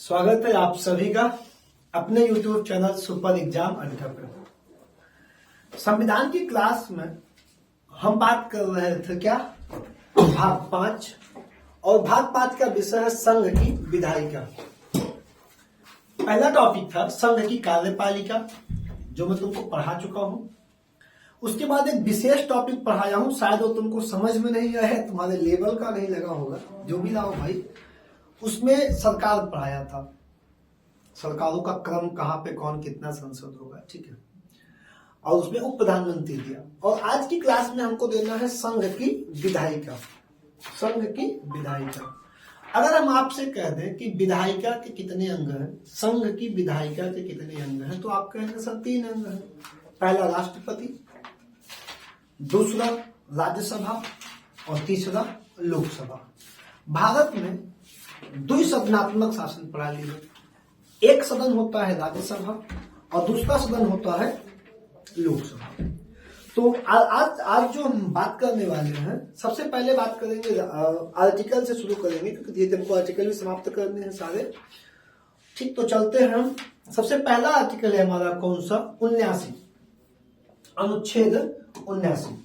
स्वागत है आप सभी का अपने YouTube चैनल सुपर एग्जाम अड्डा पर। संविधान की क्लास में हम बात कर रहे थे क्या भाग 5 और भाग 5 का विषय है संघ की विधायिका। पहला टॉपिक था संघ की कार्यपालिका जो मैं तुमको पढ़ा चुका हूं। उसके बाद एक विशेष टॉपिक पढ़ाया हूं, शायद वो तुमको समझ में नहीं आया है, तुम्हारे लेवल का नहीं लगा होगा, जो भी लाओ भाई। उसमें सरकार पढ़ाया था, सरकारों का क्रम कहाँ पे कौन कितना संसद होगा, ठीक है। और उसमें उप प्रधानमंत्री दिया। और आज की क्लास में हमको देना है संघ की विधायिका। संघ की विधायिका, अगर हम आपसे कह दें कि विधायिका के कितने अंग हैं, संघ की विधायिका के कितने अंग हैं, तो आप कहेंगे सर 3 अंग हैं। पहला राष्ट्रपति, दूसरा राज्यसभा और तीसरा लोकसभा। भारत में द्विसदनात्मक शासन प्रणाली है। एक सदन होता है राज्यसभा और दूसरा सदन होता है लोकसभा। तो आज जो हम बात करने वाले हैं, सबसे पहले बात करेंगे आर्टिकल से शुरू करेंगे, क्योंकि धीरे हमको आर्टिकल भी समाप्त करने हैं सारे। ठीक, तो चलते हैं हम। सबसे पहला आर्टिकल है हमारा कौन सा, 79, अनुच्छेद 79।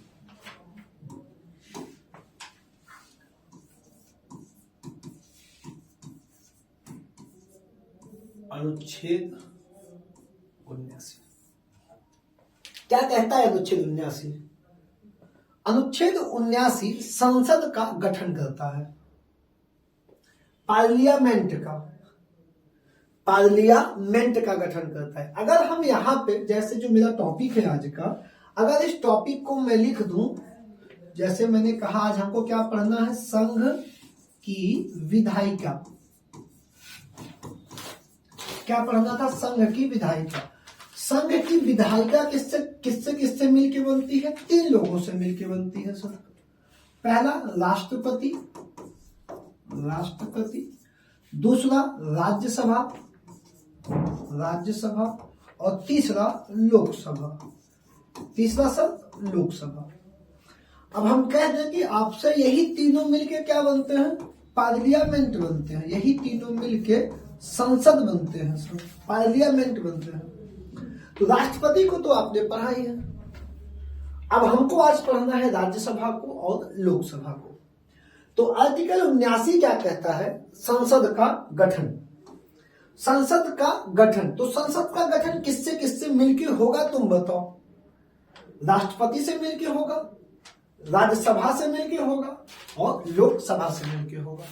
अनुच्छेद 79 क्या कहता है? अनुच्छेद 79, अनुच्छेद 79 संसद का गठन करता है, पार्लियामेंट का गठन करता है। अगर हम यहाँ पे, जैसे जो मेरा टॉपिक है आज का, अगर इस टॉपिक को मैं लिख दूं, जैसे मैंने कहा आज हमको क्या पढ़ना है, संघ की विधायिका। क्या पढ़ना था? संघ की विधायिका। संघ की विधायिका किससे मिलके बनती है? 3 लोगों से मिलके बनती है सर। पहला राष्ट्रपति, दूसरा राज्यसभा और तीसरा लोकसभा। अब हम कह दें कि आपसे यही तीनों मिलके क्या बनते हैं? पार्लियामेंट बनते हैं। यही तीनों मिलके संसद बनते हैं सर, पार्लियामेंट बनते हैं। तो राष्ट्रपति को तो आपने पढ़ा ही है। अब हमको आज पढ़ना है राज्यसभा को और लोकसभा को। तो आर्टिकल 79 क्या कहता है? संसद का गठन। तो संसद का गठन किससे मिलके होगा, तुम बताओ? राष्ट्रपति से मिलके होगा, राज्यसभा से मिलके होगा और लोकसभा से मिलके होगा।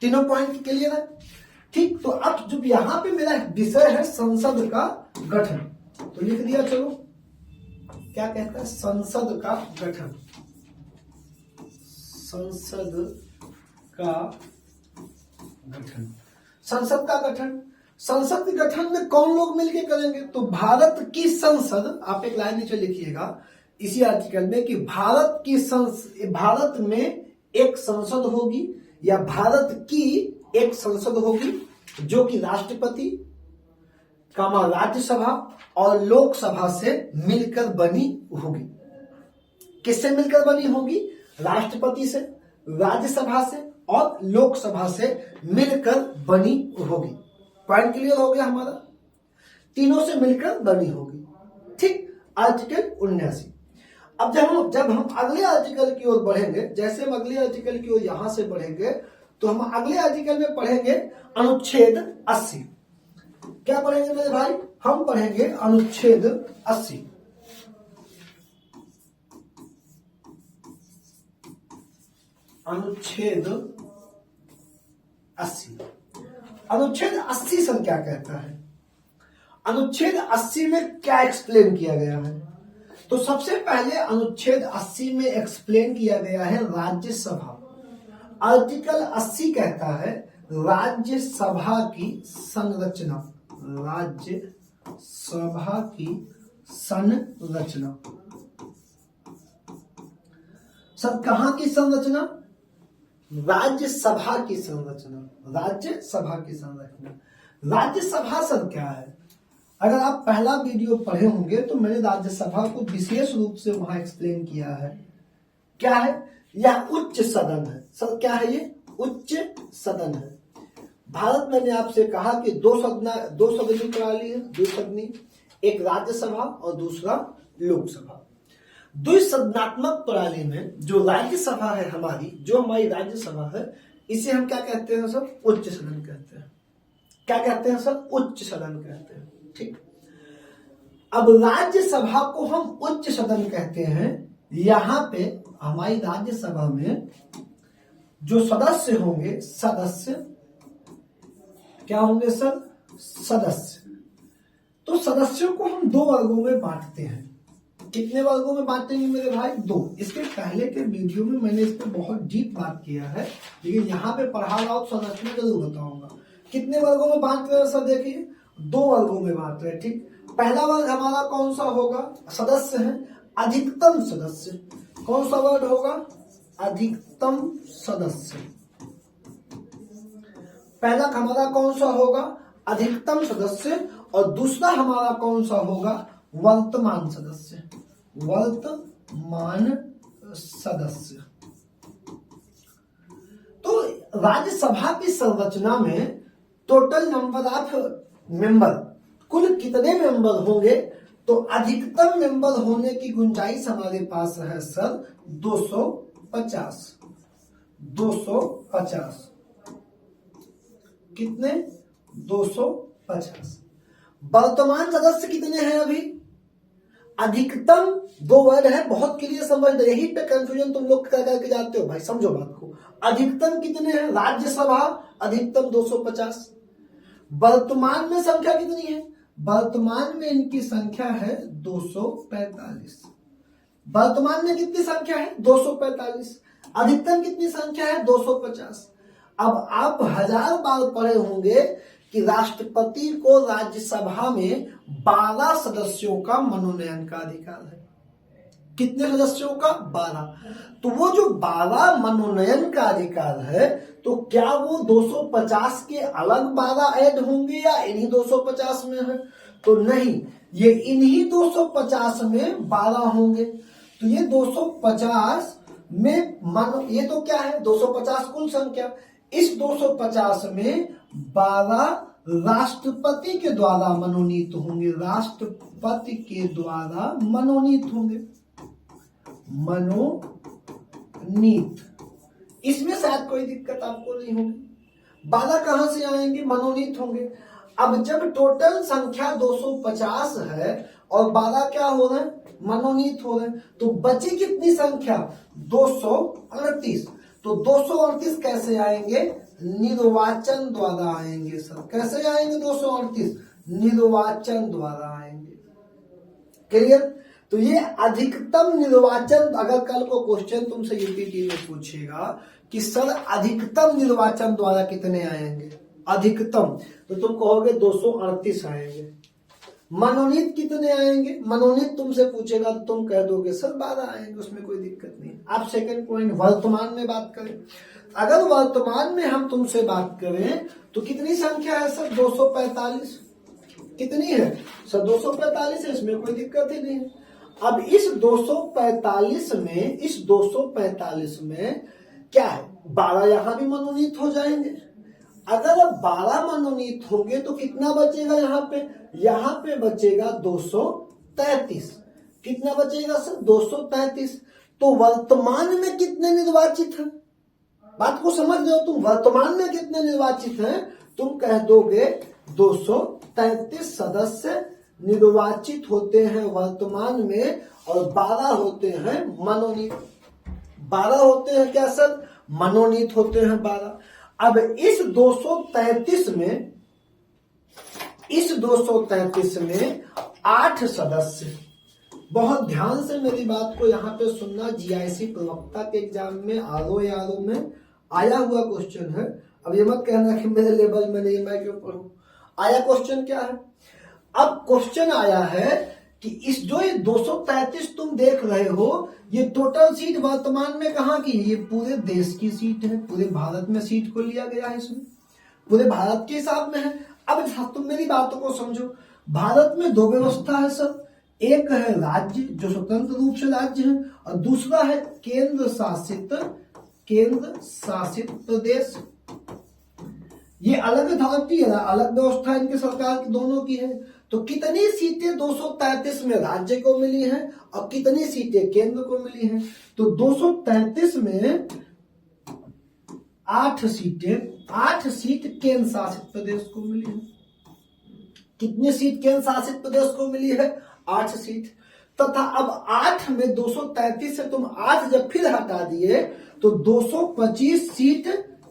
तीनों पॉइंट क्लियर है? ठीक, तो अब जो यहां पे मेरा विषय है संसद का गठन, तो लिख दिया। चलो, क्या कहता है? संसद का गठन। संसद के गठन में कौन लोग मिलके करेंगे? तो भारत की संसद, आप एक लाइन नीचे लिखिएगा इसी आर्टिकल में कि भारत में एक संसद होगी या भारत की एक संसद होगी जो कि राष्ट्रपति, राज्यसभा और लोकसभा से मिलकर बनी होगी। किससे मिलकर बनी होगी? राष्ट्रपति से, राज्यसभा से और लोकसभा से मिलकर बनी होगी। पॉइंट क्लियर हो गया हमारा? तीनों से मिलकर बनी होगी। ठीक, आर्टिकल 79। अब जब हम अगले आर्टिकल की ओर बढ़ेंगे, जैसे हम अगले आर्टिकल की ओर यहां से बढ़ेंगे, तो हम अगले आर्टिकल में पढ़ेंगे अनुच्छेद 80। क्या पढ़ेंगे मेरे भाई? हम पढ़ेंगे अनुच्छेद 80। अनुच्छेद 80 सर क्या कहता है? अनुच्छेद 80 में क्या एक्सप्लेन किया गया है? तो सबसे पहले अनुच्छेद 80 में एक्सप्लेन किया गया है राज्यसभा। आर्टिकल 80 कहता है राज्यसभा की संरचना। सर कहां की संरचना? राज्यसभा की संरचना। राज्यसभा सर क्या है? अगर आप पहला वीडियो पढ़े होंगे तो मैंने राज्यसभा को विशेष रूप से वहां एक्सप्लेन किया है। क्या है? यह उच्च सदन है सर। क्या है ये? उच्च सदन है। भारत मैंने आपसे कहा कि दो सदनी प्रणाली है, द्विसदनी, एक राज्यसभा और दूसरा लोकसभा। द्विसदनात्मक प्रणाली में जो राज्यसभा है हमारी, जो हमारी राज्यसभा है, इसे हम क्या कहते हैं सर? उच्च सदन कहते हैं। क्या कहते हैं सर? उच्च सदन कहते हैं। ठीक। अब राज्यसभा को हम उच्च सदन कहते हैं। यहां पे हमारी राज्यसभा में जो सदस्य होंगे, सदस्य क्या होंगे सर? सदस्य। तो सदस्यों को हम दो वर्गों में बांटते हैं। कितने वर्गों में बांटेंगे मेरे भाई? दो। इसके पहले के वीडियो में मैंने इस पर बहुत डीप बात किया है, लेकिन यहाँ पे पढ़ा रहा हूं, संरचना जरूर बताऊंगा। कितने वर्गों में बांट रहे हैं सर? देखिए, दो वर्गों में बांट रहे हैं। ठीक। पहला वर्ग हमारा कौन सा होगा? सदस्य है, अधिकतम सदस्य। कौन सा वर्ग होगा? अधिकतम सदस्य। पहला हमारा कौन सा होगा? अधिकतम सदस्य। और दूसरा हमारा कौन सा होगा? वर्तमान सदस्य। वर्तमान सदस्य। तो राज्यसभा की संरचना में टोटल नंबर ऑफ मेंबर, कुल कितने मेंबर होंगे? तो अधिकतम मेंबर होने की गुंजाइश हमारे पास है सर 250। 250 कितने? 250। वर्तमान सदस्य कितने हैं अभी? अधिकतम दो वर्ड है, बहुत क्लियर समझ लो, यही पे कंफ्यूजन तुम लोग कर करके जाते हो भाई, समझो बात को। अधिकतम कितने हैं? राज्यसभा अधिकतम 250। वर्तमान में संख्या कितनी है? वर्तमान में इनकी संख्या है 245। वर्तमान में कितनी संख्या है? 245। अधिकतम कितनी संख्या है? 250। अब आप 1000 बार पढ़े होंगे कि राष्ट्रपति को राज्यसभा में 12 सदस्यों का मनोनयन का अधिकार है। कितने सदस्यों का? 12। तो वो जो 12 मनोनयन का अधिकार है, तो क्या वो 250 के अलग 12 ऐड होंगे या इन्हीं 250 में है? तो नहीं, ये इन्हीं 250 में 12 होंगे। तो ये 250 में मानो, ये तो क्या है? 250 कुल संख्या। इस 250 में 12 राष्ट्रपति के द्वारा मनोनीत होंगे। राष्ट्रपति के द्वारा मनोनीत होंगे। मनोनीत, इसमें शायद कोई दिक्कत आपको नहीं होगी। 12 कहां से आएंगे? मनोनीत होंगे। अब जब टोटल संख्या 250 है और 12 क्या हो रहे हैं? मनोनीत हो रहे हैं, तो बची कितनी संख्या? 238। तो 238 कैसे आएंगे? निर्वाचन द्वारा आएंगे सर। कैसे आएंगे 238? निर्वाचन द्वारा आएंगे। क्लियर? तो ये अधिकतम निर्वाचन, अगर कल को क्वेश्चन तुमसे यूपीटी में पूछेगा कि सर अधिकतम निर्वाचन द्वारा कितने आएंगे? अधिकतम, तो तुम कहोगे 238 आएंगे। मनोनीत कितने आएंगे? मनोनीत तुमसे पूछेगा तो तुम कह दोगे सर 12 आएंगे, उसमें कोई दिक्कत नहीं। आप सेकंड पॉइंट वर्तमान में बात करें, अगर वर्तमान में हम तुमसे बात करें तो कितनी संख्या है सर? 245। कितनी है सर? 245 है, इसमें कोई दिक्कत ही नहीं। अब इस 245 में क्या है? 12 यहां भी मनोनीत हो जाएंगे। अगर 12 मनोनीत होंगे तो कितना बचेगा यहाँ पे? यहाँ पे बचेगा 233। कितना बचेगा सर? 233। तो वर्तमान में कितने निर्वाचित हैं? बात को समझ रहे हो तुम? वर्तमान में कितने निर्वाचित हैं? तुम कह दोगे 233 सदस्य निर्वाचित होते हैं वर्तमान में, और 12 होते हैं मनोनीत। 12 होते हैं क्या सर? मनोनीत होते हैं 12। अब इस 233 में 8 सदस्य, बहुत ध्यान से मेरी बात को यहां पे सुनना, जीआईसी प्रवक्ता के एग्जाम में आरओ में आया हुआ क्वेश्चन है। अब ये मत कहना कि मेरे लेवल में नहीं, मैं क्यों पढ़ूं। आया क्वेश्चन क्या है? अब क्वेश्चन आया है कि इस जो ये 233 तुम देख रहे हो, ये टोटल सीट वर्तमान में कहां की है? ये पूरे देश की सीट है, पूरे भारत में सीट को लिया गया है, इसमें पूरे भारत के हिसाब में है। अब तुम मेरी बातों को समझो। भारत में दो व्यवस्था है सर, एक है राज्य जो स्वतंत्र रूप से राज्य है, और दूसरा है केंद्र शासित प्रदेश। ये अलग अथॉरिटी है ना, अलग व्यवस्था इनकी सरकार की दोनों की है। तो कितनी सीटें 233 में राज्य को मिली हैं और कितनी सीटें केंद्र को मिली हैं? तो 233 में 8 सीटें, 8 सीट केंद्र शासित प्रदेश को मिली है। कितनी सीट केंद्र शासित प्रदेश को मिली है? 8 सीट। तथा अब 8 में 233 से तुम 8 जब फिर हटा दिए तो 225 सीट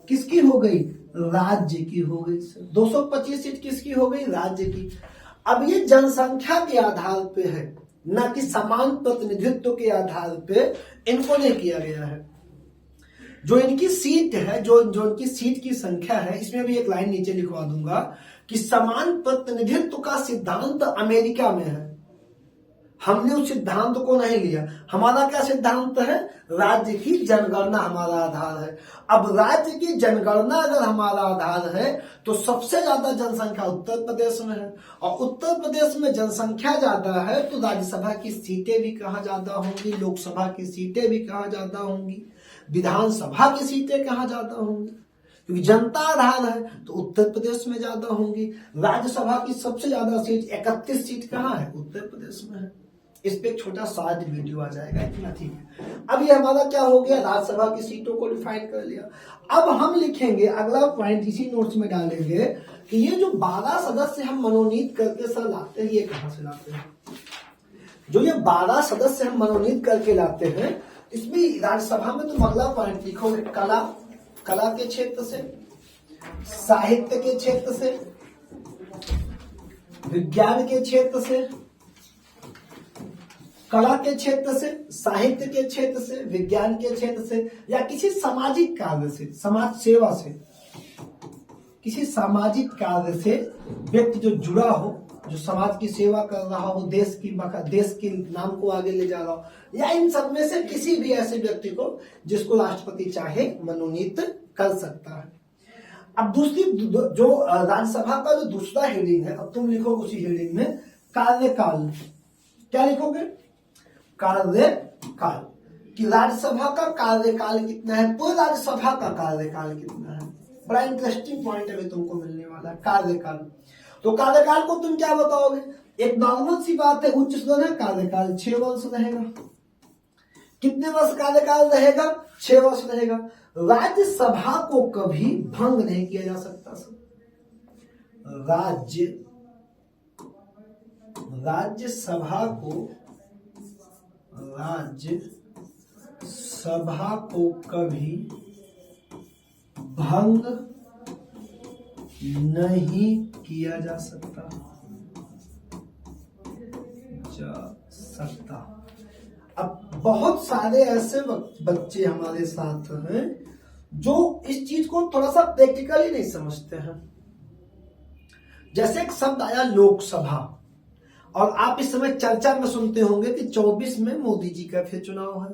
किसकी हो गई? राज्य की हो गई। 225 सीट किसकी हो गई? राज्य की। अब ये जनसंख्या के आधार पे है, ना कि समान प्रतिनिधित्व के आधार पे इनको नहीं किया गया है। जो इनकी सीट है, जो इनकी सीट की संख्या है, इसमें भी एक लाइन नीचे लिखवा दूंगा कि समान प्रतिनिधित्व का सिद्धांत अमेरिका में है। हमने उस सिद्धांत को नहीं लिया। हमारा क्या सिद्धांत है? राज्य की जनगणना हमारा आधार है। अब राज्य की जनगणना अगर हमारा आधार है तो सबसे ज्यादा जनसंख्या उत्तर प्रदेश में है, और उत्तर प्रदेश में जनसंख्या ज्यादा है तो राज्यसभा की सीटें भी कहाँ ज्यादा होंगी, लोकसभा की सीटें भी कहाँ ज्यादा होंगी, विधानसभा की सीटें कहाँ ज्यादा होंगी, क्योंकि जनता आधार है तो उत्तर प्रदेश में ज्यादा होंगी। राज्यसभा की सबसे ज्यादा सीट 31 सीट कहाँ है? उत्तर प्रदेश में है। इस पे एक छोटा शार्ट वीडियो आ जाएगा, इतना ठीक है। अब ये हमारा क्या हो गया? राज्यसभा की सीटों को डिफाइन कर लिया। अब हम लिखेंगे अगला पॉइंट, इसी नोट्स में डालेंगे कि ये जो 12 सदस्य हम मनोनीत करके सर लाते हैं, ये कहां से लाते हैं? जो ये 12 सदस्य हम मनोनीत करके लाते हैं, इसमें राज्यसभा में तुम अगला पॉइंट लिखोगे कला के क्षेत्र से, साहित्य के क्षेत्र से, विज्ञान के क्षेत्र से, कला के क्षेत्र से, साहित्य के क्षेत्र से, विज्ञान के क्षेत्र से, या किसी सामाजिक कार्य से, समाज सेवा से, किसी सामाजिक कार्य से व्यक्ति जो जुड़ा हो, जो समाज की सेवा कर रहा हो, देश के नाम को आगे ले जा रहा हो, या इन सब में से किसी भी ऐसे व्यक्ति को जिसको राष्ट्रपति चाहे मनोनीत कर सकता है। अब दूसरी जो राज्यसभा का जो दूसरा हेडिंग है, अब तुम लिखोगे उसी हेडिंग में कार्यकाल। क्या लिखोगे? कार्यकाल। कि राज्यसभा का कार्यकाल कितना है, पूरे राज्यसभा का कार्यकाल कितना है। बड़ा इंटरेस्टिंग पॉइंट अभी तुमको मिलने वाला है, कार्यकाल। तो कार्यकाल को तुम क्या बताओगे? एक नॉर्मल सी बात है, उच्च सदन है, कार्यकाल 6 वर्ष रहेगा। कितने वर्ष कार्यकाल रहेगा? 6 वर्ष रहेगा। राज्यसभा को कभी भंग नहीं किया जा सकता सर। राज्यसभा को कभी भंग नहीं किया जा सकता। अब बहुत सारे ऐसे बच्चे हमारे साथ हैं जो इस चीज को थोड़ा सा प्रैक्टिकली नहीं समझते हैं। जैसे एक शब्द आया लोकसभा, और आप इस समय चर्चा में सुनते होंगे कि 24 में मोदी जी का फिर चुनाव है।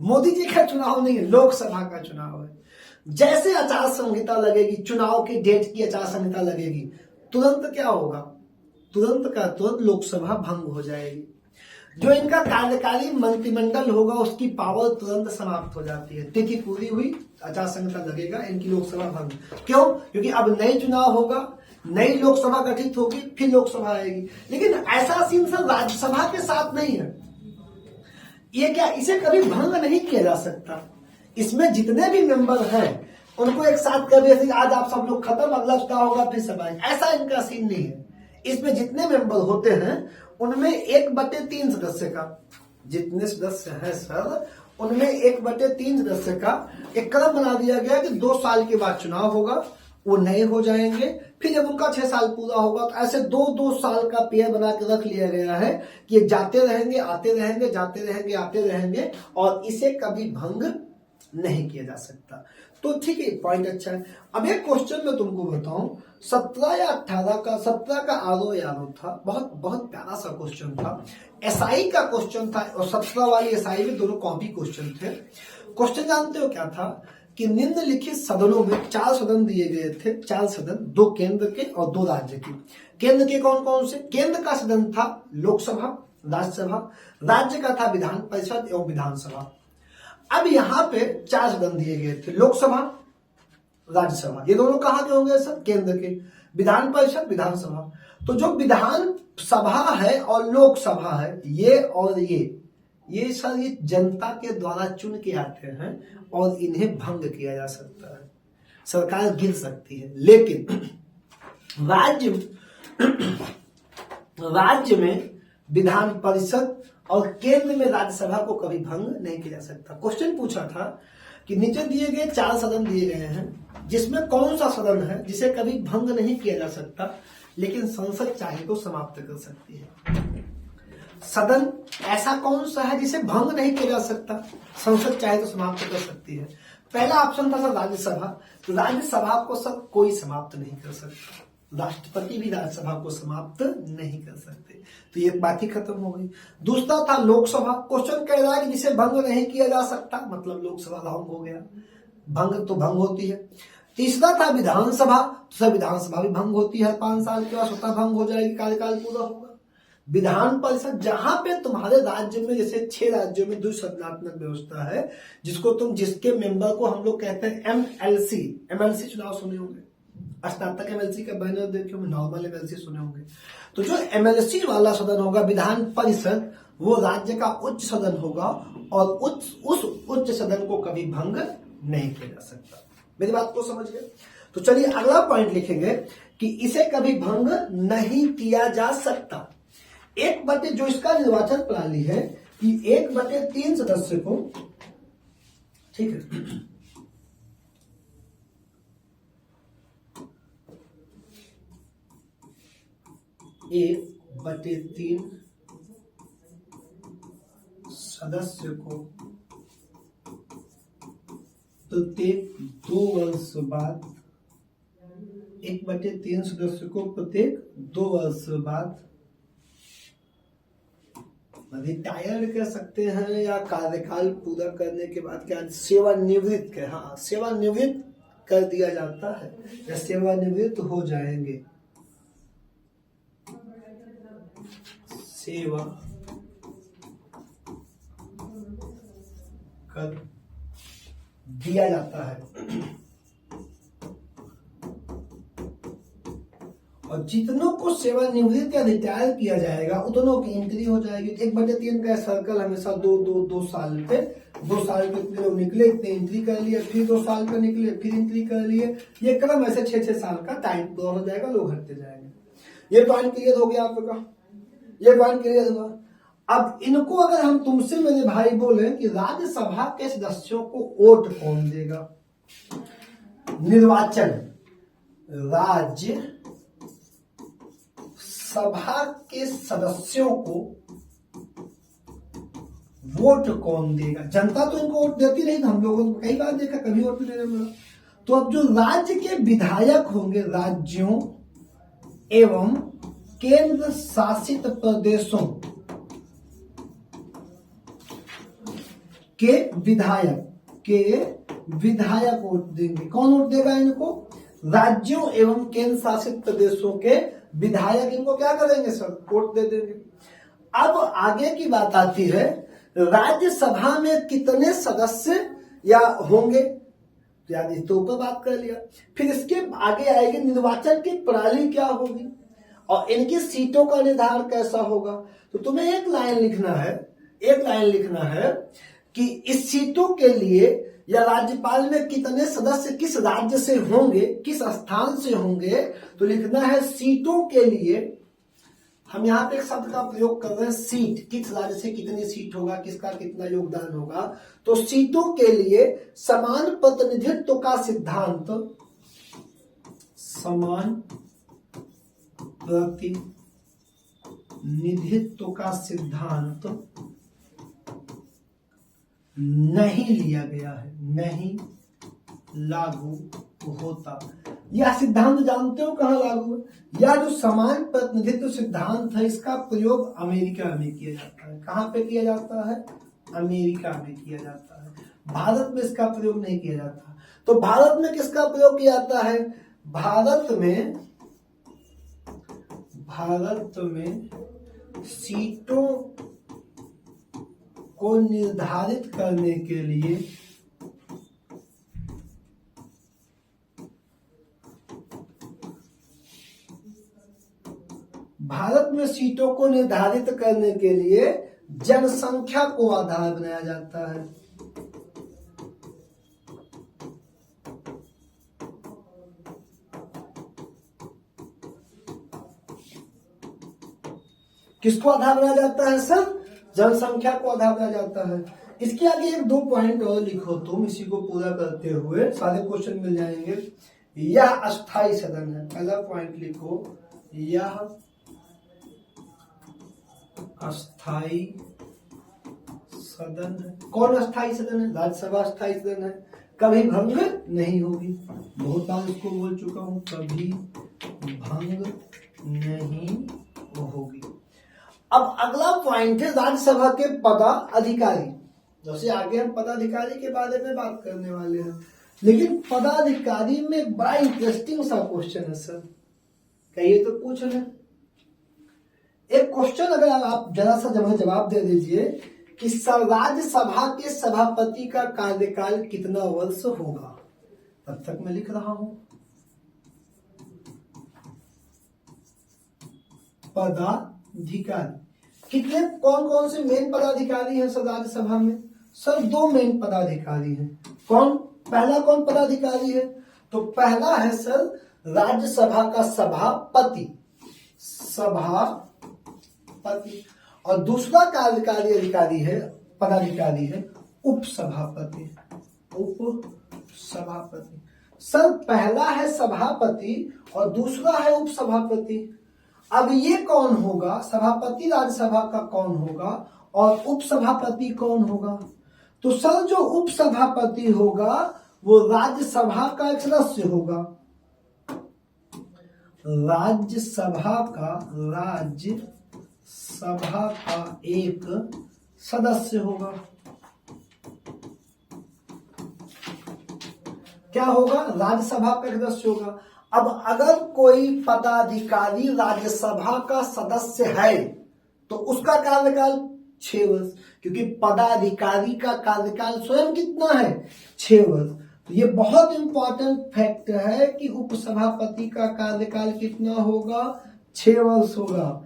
मोदी जी का चुनाव नहीं है, लोकसभा का चुनाव है। जैसे आचार संहिता लगेगी, चुनाव की डेट की आचार संहिता लगेगी, तुरंत क्या होगा? तुरंत लोकसभा भंग हो जाएगी। जो इनका कार्यकारी मंत्रिमंडल होगा उसकी पावर तुरंत समाप्त हो जाती है। तिथि पूरी हुई, आचार संहिता लगेगा, इनकी लोकसभा भंग। क्यों? क्योंकि अब नई चुनाव होगा, नई लोकसभा गठित होगी, फिर लोकसभा आएगी। लेकिन ऐसा सीन सर राज्यसभा के साथ नहीं है। ये क्या, इसे कभी भंग नहीं किया जा सकता। इसमें जितने भी मेंबर हैं उनको एक साथ कर दिया, आज आप सब लोग खत्म, अगला चुनाव होगा फिर सब आएंगे, ऐसा इनका सीन नहीं है। इसमें जितने मेंबर होते हैं उनमें 1/3 सदस्य का, जितने सदस्य हैं सर उनमें 1/3 सदस्य का एक क्रम बना दिया गया कि 2 साल के बाद चुनाव होगा, वो नए हो जाएंगे, फिर जब उनका 6 साल पूरा होगा तो ऐसे 2-2 साल का पेयर बना के रख लिया गया है कि ये जाते रहेंगे, आते रहेंगे, जाते रहेंगे, आते रहेंगे, और इसे कभी भंग नहीं किया जा सकता। तो ठीक है, पॉइंट अच्छा है। अब एक क्वेश्चन मैं तुमको बताऊं, 17 या 18 का, 17 का आरो था, बहुत प्यारा सा क्वेश्चन था, एसआई का क्वेश्चन था, और 17 वाली एसआई में दोनों कॉपी क्वेश्चन थे। क्वेश्चन जानते हो क्या था? कि निम्नलिखित सदनों में 4 सदन दिए गए थे, 4 सदन, 2 केंद्र के और 2 राज्य के। केंद्र के कौन कौन से? केंद्र का सदन था लोकसभा, राज्यसभा, राज्य का था विधान परिषद एवं विधानसभा। अब यहां पे 4 सदन दिए गए थे, लोकसभा, राज्यसभा, ये दोनों कहाँ के होंगे सर? केंद्र के। विधान परिषद, विधानसभा। तो जो विधान सभा है और लोकसभा है, ये और ये सर ये जनता के द्वारा चुन के आते हैं और इन्हें भंग किया जा सकता है, सरकार गिर सकती है। लेकिन राज्य में विधान परिषद और केंद्र में राज्यसभा को कभी भंग नहीं किया जा सकता। क्वेश्चन पूछा था कि नीचे दिए गए 4 सदन दिए गए हैं, जिसमें कौन सा सदन है जिसे कभी भंग नहीं किया जा सकता लेकिन संसद चाहे तो समाप्त कर सकती है? सदन ऐसा कौन सा है जिसे भंग नहीं किया जा सकता, संसद चाहे तो समाप्त कर सकती है? पहला ऑप्शन था सर राज्यसभा। तो राज्यसभा को सर कोई समाप्त नहीं कर सकता, राष्ट्रपति भी राज्यसभा को समाप्त नहीं कर सकते, तो ये बात ही खत्म हो गई। दूसरा था लोकसभा। क्वेश्चन कह रहा है कि जिसे भंग नहीं किया जा सकता, मतलब लोकसभा भंग हो गया, भंग तो भंग होती है। तीसरा था विधानसभा। तो सर विधानसभा भी भंग होती है, 5 साल के बाद स्वतः भंग हो जाएगी, कार्यकाल पूरा होगा। विधान परिषद, जहां पे तुम्हारे राज्य में, जैसे 6 राज्यों में द्विसदनात्मक व्यवस्था है, जिसके मेंबर को हम लोग कहते हैं एमएलसी चुनाव सुने होंगे, स्नातक एमएलसी का बैनर देखे, नॉर्मल एमएलसी सुने होंगे। तो जो एमएलसी वाला सदन होगा विधान परिषद, वो राज्य का उच्च सदन होगा और उस उच्च सदन को कभी भंग नहीं किया जा सकता। मेरी बात को समझ गए? तो चलिए अगला पॉइंट लिखेंगे कि इसे कभी भंग नहीं किया जा सकता। 1/, जो इसका निर्वाचन प्रणाली है कि 1/3 सदस्य को, ठीक है, 1/3 सदस्य को प्रत्येक 2 वर्ष बाद, 1/3 सदस्य को प्रत्येक 2 वर्ष बाद रिटायर्ड कर सकते हैं, या कार्यकाल पूरा करने के बाद क्या सेवानिवृत्त के, हाँ सेवानिवृत्त कर दिया जाता है, या सेवानिवृत्त हो जाएंगे, सेवा कर दिया जाता है। और जितनों को सेवानिवृत्त या रिटायर किया जाएगा उतनों की एंट्री हो जाएगी। 1/3 का सर्कल हमेशा 2 साल पे 2 साल पे इतने लोग निकले, इतने एंट्री कर लिए, फिर 2 साल पे निकले, फिर एंट्री कर लिए, ये क्रम ऐसे 6-6 साल का टाइम पूरा हो जाएगा, लोग हटते जाएंगे। ये पॉइंट क्लियर हो गया आपका? ये पॉइंट क्लियर हुआ। अब इनको अगर हम तुमसे मेरे भाई बोले कि राज्यसभा के सदस्यों को वोट कौन देगा, निर्वाचन राज्य सभा के सदस्यों को वोट कौन देगा? जनता तो इनको वोट देती नहीं, हम लोगों ने कई बार देखा, कभी वोट नहीं देने। तो अब जो राज्य के विधायक होंगे, राज्यों एवं केंद्र शासित प्रदेशों के विधायक वोट देंगे। कौन वोट देगा इनको? राज्यों एवं केंद्र शासित प्रदेशों के विधायक इनको क्या करेंगे सर? वोट दे देंगे। अब आगे की बात आती है, राज्यसभा में कितने सदस्य या होंगे, याद इस तो ऊपर बात कर लिया। फिर इसके आगे आएगी निर्वाचन की प्रणाली क्या होगी और इनकी सीटों का निर्धारण कैसा होगा। तो तुम्हें एक लाइन लिखना है कि इस सीटों के लिए या राज्यपाल में कितने सदस्य किस राज्य से होंगे, किस स्थान से होंगे। तो लिखना है सीटों के लिए, हम यहाँ पे एक शब्द का प्रयोग कर रहे हैं सीट, किस राज्य से कितनी सीट होगा, किसका कितना योगदान होगा। तो सीटों के लिए समान प्रतिनिधित्व का सिद्धांत, समान प्रतिनिधित्व का सिद्धांत नहीं लिया गया है, नहीं लागू होता। यह सिद्धांत जानते हो कहां लागू है? यह जो समान प्रतिनिधित्व सिद्धांत है, इसका प्रयोग अमेरिका में किया जाता है। कहां पे किया जाता है? अमेरिका में किया जाता है। भारत में इसका प्रयोग नहीं किया जाता। तो भारत में किसका प्रयोग किया जाता है? भारत में सीटों को निर्धारित करने के लिए सीटों को निर्धारित करने के लिए जनसंख्या को आधार बनाया जाता है। किसको आधार बनाया जाता है सर? जनसंख्या को आधार बनाया जाता है। इसके आगे एक दो पॉइंट और लिखो तुम, इसी को पूरा करते हुए सारे क्वेश्चन मिल जाएंगे। यह अस्थाई सदन है, पहला पॉइंट लिखो, यह अस्थाई सदन है। कौन अस्थाई सदन है? राज्यसभा अस्थाई सदन है, कभी भंग नहीं होगी। बहुत बार इसको बोल चुका हूं, कभी भंग नहीं होगी। अब अगला पॉइंट है राज्यसभा के पदाधिकारी। जैसे आगे हम पदाधिकारी के बारे में बात करने वाले हैं, लेकिन पदाधिकारी में एक बड़ा इंटरेस्टिंग सा क्वेश्चन है सर, कहिए तो पूछ रहे। एक क्वेश्चन अगर आप जरा सा जवाब दे दीजिए कि राज्यसभा के सभापति का कार्यकाल कितना वर्ष होगा। तब तक मैं लिख रहा हूं पदाधिकारी कितने, कौन कौन से मेन पदाधिकारी हैं सर राज्यसभा में? सर दो मेन पदाधिकारी हैं। कौन? पहला कौन पदाधिकारी है? तो पहला है सर राज्यसभा का सभापति, सभापति, और दूसरा कार्यकारी अधिकारी है, पदाधिकारी है उपसभापति, उपसभापति। सर पहला है सभापति और दूसरा है उपसभापति। अब ये कौन होगा? सभापति राज्यसभा का कौन होगा और उपसभापति कौन होगा? तो सर जो उपसभापति होगा वो राज्यसभा का एक सदस्य होगा, राज्यसभा का एक सदस्य होगा। क्या होगा? राज्यसभा का सदस्य होगा। अब अगर कोई पदाधिकारी राज्यसभा का सदस्य है तो उसका कार्यकाल 6 वर्ष, क्योंकि पदाधिकारी का कार्यकाल स्वयं कितना है? 6 वर्ष। तो ये बहुत इंपॉर्टेंट फैक्ट है कि उपसभापति का कार्यकाल कितना होगा? 6 वर्ष होगा।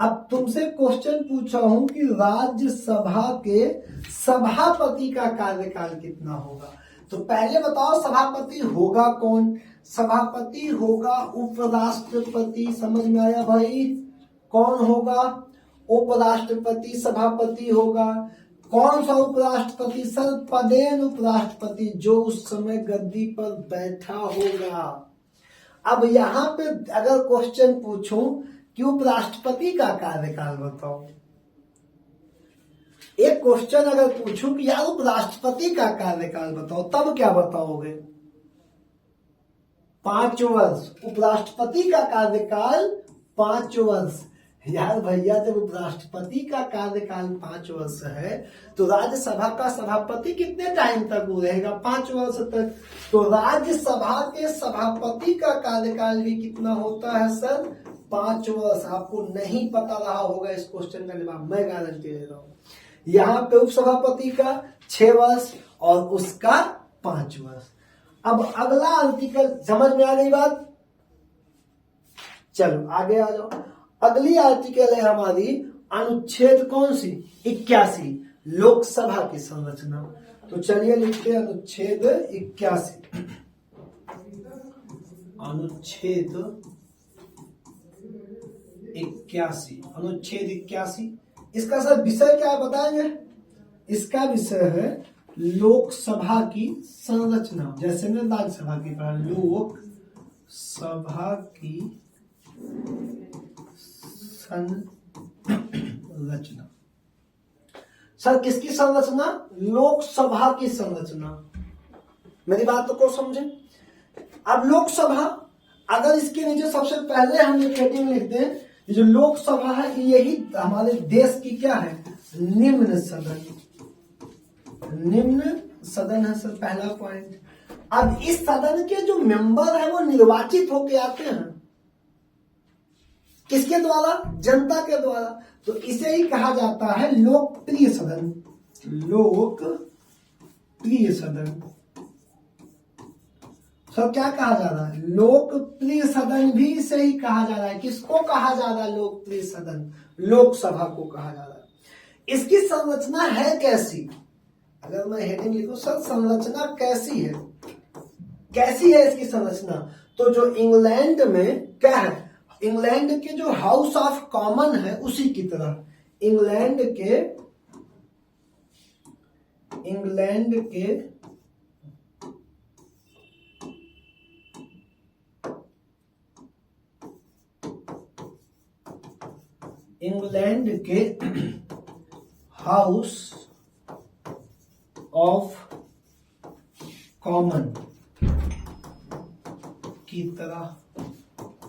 अब तुमसे क्वेश्चन पूछा हूं कि राज्यसभा के सभापति का कार्यकाल कितना होगा। तो पहले बताओ सभापति होगा कौन? सभापति होगा उपराष्ट्रपति। समझ में आया भाई? कौन होगा? उपराष्ट्रपति सभापति होगा। कौन सा उपराष्ट्रपति? सर पदेन उपराष्ट्रपति, जो उस समय गद्दी पर बैठा होगा। अब यहाँ पे अगर क्वेश्चन पूछूं कि उपराष्ट्रपति का कार्यकाल बताओ, एक क्वेश्चन अगर पूछूं कि यार उपराष्ट्रपति का कार्यकाल बताओ, तब क्या बताओगे? 5 वर्ष। उपराष्ट्रपति का कार्यकाल 5 वर्ष। यार भैया जब उपराष्ट्रपति का कार्यकाल 5 वर्ष है तो राज्यसभा का सभापति कितने टाइम तक वो रहेगा? 5 वर्ष तक। तो राज्यसभा के सभापति का कार्यकाल भी कितना होता है सर? 5 वर्ष। आपको नहीं पता रहा होगा इस क्वेश्चन का जवाब, मैं गारंटी दे रहा हूं। यहाँ पे उपसभापति का 6 वर्ष और उसका 5 वर्ष। अब अगला आर्टिकल समझ में आ गई बात? चलो आगे आ जाओ। अगली आर्टिकल है हमारी अनुच्छेद कौन सी? 81, लोकसभा की संरचना। तो चलिए लिखते हैं अनुच्छेद 81। अनुच्छेद 81, अनुच्छेद 81। इसका सर विषय क्या है बताएंगे? इसका विषय है लोकसभा की संरचना। जैसे मैं राज्यसभा की पढ़ा, लोकसभा की संरचना। सर किसकी संरचना? लोकसभा की संरचना। मेरी बात को समझे। अब लोकसभा, अगर इसके नीचे सबसे पहले हम ये हेडिंग लिखते हैं, ये जो लोकसभा है यही हमारे देश की क्या है? निम्न सदन। निम्न सदन है सर पहला पॉइंट। अब इस सदन के जो मेंबर है वो निर्वाचित होके आते हैं। किसके द्वारा? जनता के द्वारा। तो इसे ही कहा जाता है लोकप्रिय सदन। लोकप्रिय सदन। सर क्या कहा जा रहा है? लोकप्रिय सदन भी इसे ही कहा जा रहा है। किसको कहा जा रहा है लोकप्रिय सदन? लोकसभा को कहा जा रहा है। इसकी संरचना है कैसी? अगर मैं हेडिंग लिखूं सर संरचना कैसी है, कैसी है इसकी संरचना, तो जो इंग्लैंड में क्या है, इंग्लैंड के जो हाउस ऑफ कॉमन है उसी की तरह इंग्लैंड के हाउस ऑफ कॉमन की तरह।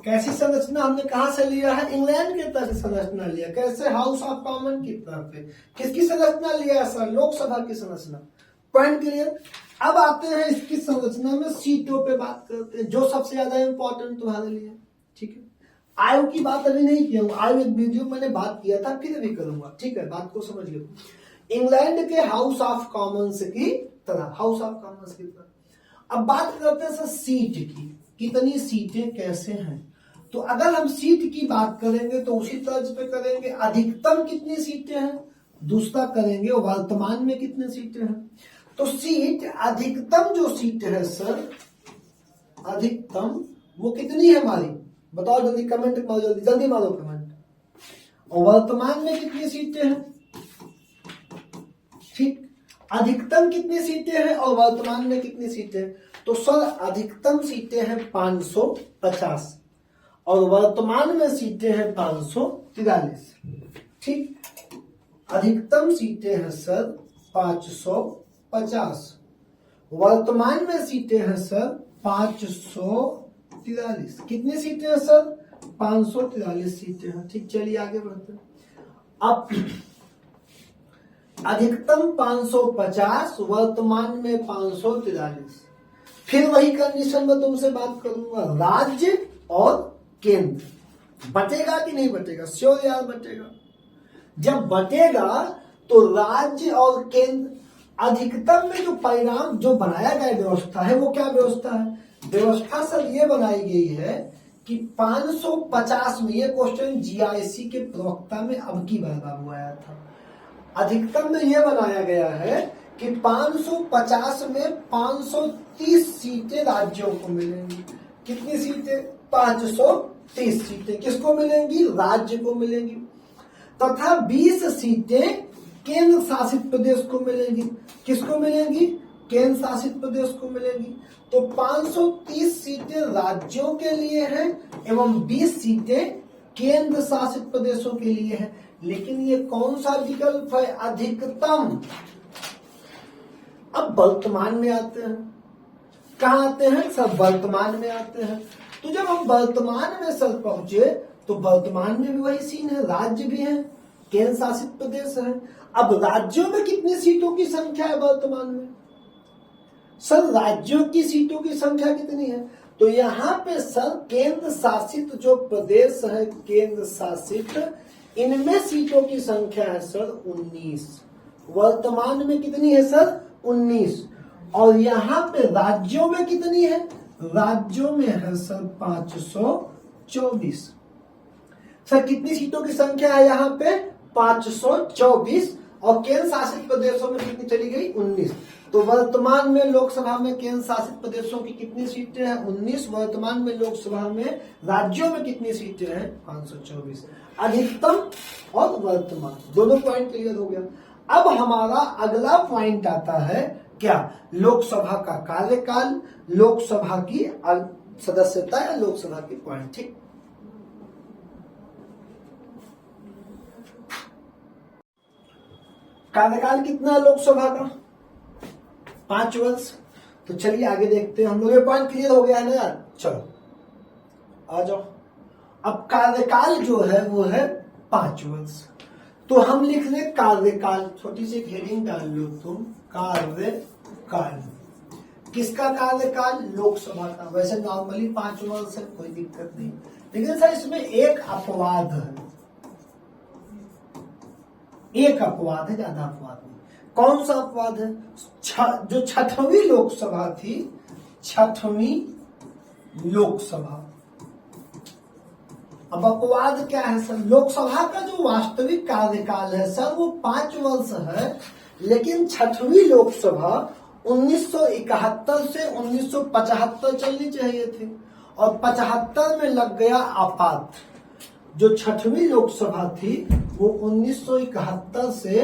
कैसी संरचना हमने कहां से लिया है? इंग्लैंड की तरह से संरचना लिया। कैसे? हाउस ऑफ कॉमन की तरफ पे। किसकी संरचना लिया सर? लोकसभा की संरचना। Point clear. अब आते हैं इसकी संरचना में सीटों पे बात करते हैं, जो सबसे ज्यादा इंपॉर्टेंट तुम्हारे लिए। ठीक है, आयु की बात अभी नहीं किया हूं, आयु एक वीडियो मैंने बात किया था, फिर भी करूंगा। ठीक है, बात को समझ लो। इंग्लैंड के हाउस ऑफ कॉमन्स की तरह, हाउस ऑफ कॉमन्स की तरह। अब बात करते हैं सर सीट की, कितनी सीटें कैसे हैं? तो अगर हम सीट की बात करेंगे तो उसी तर्ज पे करेंगे, अधिकतम कितनी सीटें हैं, दूसरा करेंगे वर्तमान में कितनी सीटें हैं। तो सीट, अधिकतम जो सीट है सर, अधिकतम वो कितनी है हमारी? बताओ जल्दी, कमेंट मारो, जल्दी जल्दी मारो कमेंट। और वर्तमान में कितनी सीटें हैं? ठीक, अधिकतम कितनी सीटें हैं और वर्तमान में कितनी सीटें? तो सर अधिकतम सीटें हैं 550 और वर्तमान में सीटें हैं 543। ठीक, अधिकतम सीटें हैं सर 550, वर्तमान में सीटें हैं सर 543। कितनी सीटें हैं सर? 543 सीटें हैं। ठीक, चलिए आगे बढ़ते हैं। अब अधिकतम 550, वर्तमान में 543। फिर वही कंडीशन में तुमसे बात करूंगा, राज्य और केंद्र बटेगा कि नहीं बटेगा? श्योर यार बटेगा। जब बटेगा तो राज्य और केंद्र, अधिकतम में जो परिणाम जो बनाया गया व्यवस्था है वो क्या व्यवस्था है? व्यवस्था सर ये बनाई गई है कि 550 में, ये क्वेश्चन जीआईसी के प्रवक्ता में अब की बार हुआ आया था। अधिकतम में यह बनाया गया है कि 550 में 530 सीटें राज्यों को मिलेंगी। कितनी सीटें? 530 सीटें किसको मिलेंगी? राज्य को मिलेंगी। तथा 20 सीटें केंद्र शासित प्रदेश को मिलेंगी। किसको मिलेंगी? केंद्र शासित प्रदेश को मिलेंगी। तो 530 सीटें राज्यों के लिए हैं एवं 20 सीटें केंद्र शासित प्रदेशों के लिए हैं। लेकिन ये कौन सा विकल्प है? अधिकतम। अब वर्तमान में आते हैं। कहां आते हैं सर? वर्तमान में आते हैं। तो जब हम वर्तमान में सर पहुंचे तो वर्तमान में भी वही सीन है, राज्य भी है, केंद्र शासित प्रदेश है। अब राज्यों में कितनी सीटों की संख्या है वर्तमान में? सर राज्यों की सीटों की संख्या कितनी है? तो यहाँ पे सर केंद्र शासित जो प्रदेश है, केंद्र शासित, इनमें सीटों की संख्या है सर 19। वर्तमान में कितनी है सर? 19। और यहाँ पे राज्यों में कितनी है? राज्यों में है सर 524। सर कितनी सीटों की संख्या है यहाँ पे? 524। और केंद्र शासित प्रदेशों में कितनी चली गई? 19। तो वर्तमान में लोकसभा में केंद्र शासित प्रदेशों की कितनी सीटें हैं? 19। वर्तमान में लोकसभा में राज्यों में कितनी सीटें हैं? 524। अधिकतम और वर्तमान दोनों पॉइंट क्लियर हो गया। अब हमारा अगला पॉइंट आता है क्या? लोकसभा का कार्यकाल, लोकसभा की सदस्यता या लोकसभा की पॉइंट। ठीक, कार्यकाल कितना है लोकसभा का? 5 वर्ष। तो चलिए आगे देखते हैं हम लोग। ये पॉइंट क्लियर हो गया है ना यार? चलो आ जाओ। अब कार्यकाल जो है वो है 5 वर्ष। तो हम लिख ले कार्यकाल, छोटी सी हेडिंग डाल लो तुम, कार्यकाल। किसका कार्यकाल? लोकसभा का। वैसे नॉर्मली 5 वर्ष है, कोई दिक्कत नहीं, लेकिन सर इसमें एक अपवाद है, एक अपवाद है, ज्यादा अपवाद नहीं। कौन सा अपवाद है? जो 6वीं लोकसभा थी छठवीं लोकसभा। अब अपवाद क्या है सर, लोकसभा का जो वास्तविक कार्यकाल है सर वो 5 वर्ष है, लेकिन छठवीं लोकसभा 1971 से 1975 चलनी चाहिए थी और 75 में लग गया आपात। जो छठवीं लोकसभा थी वो 1971 से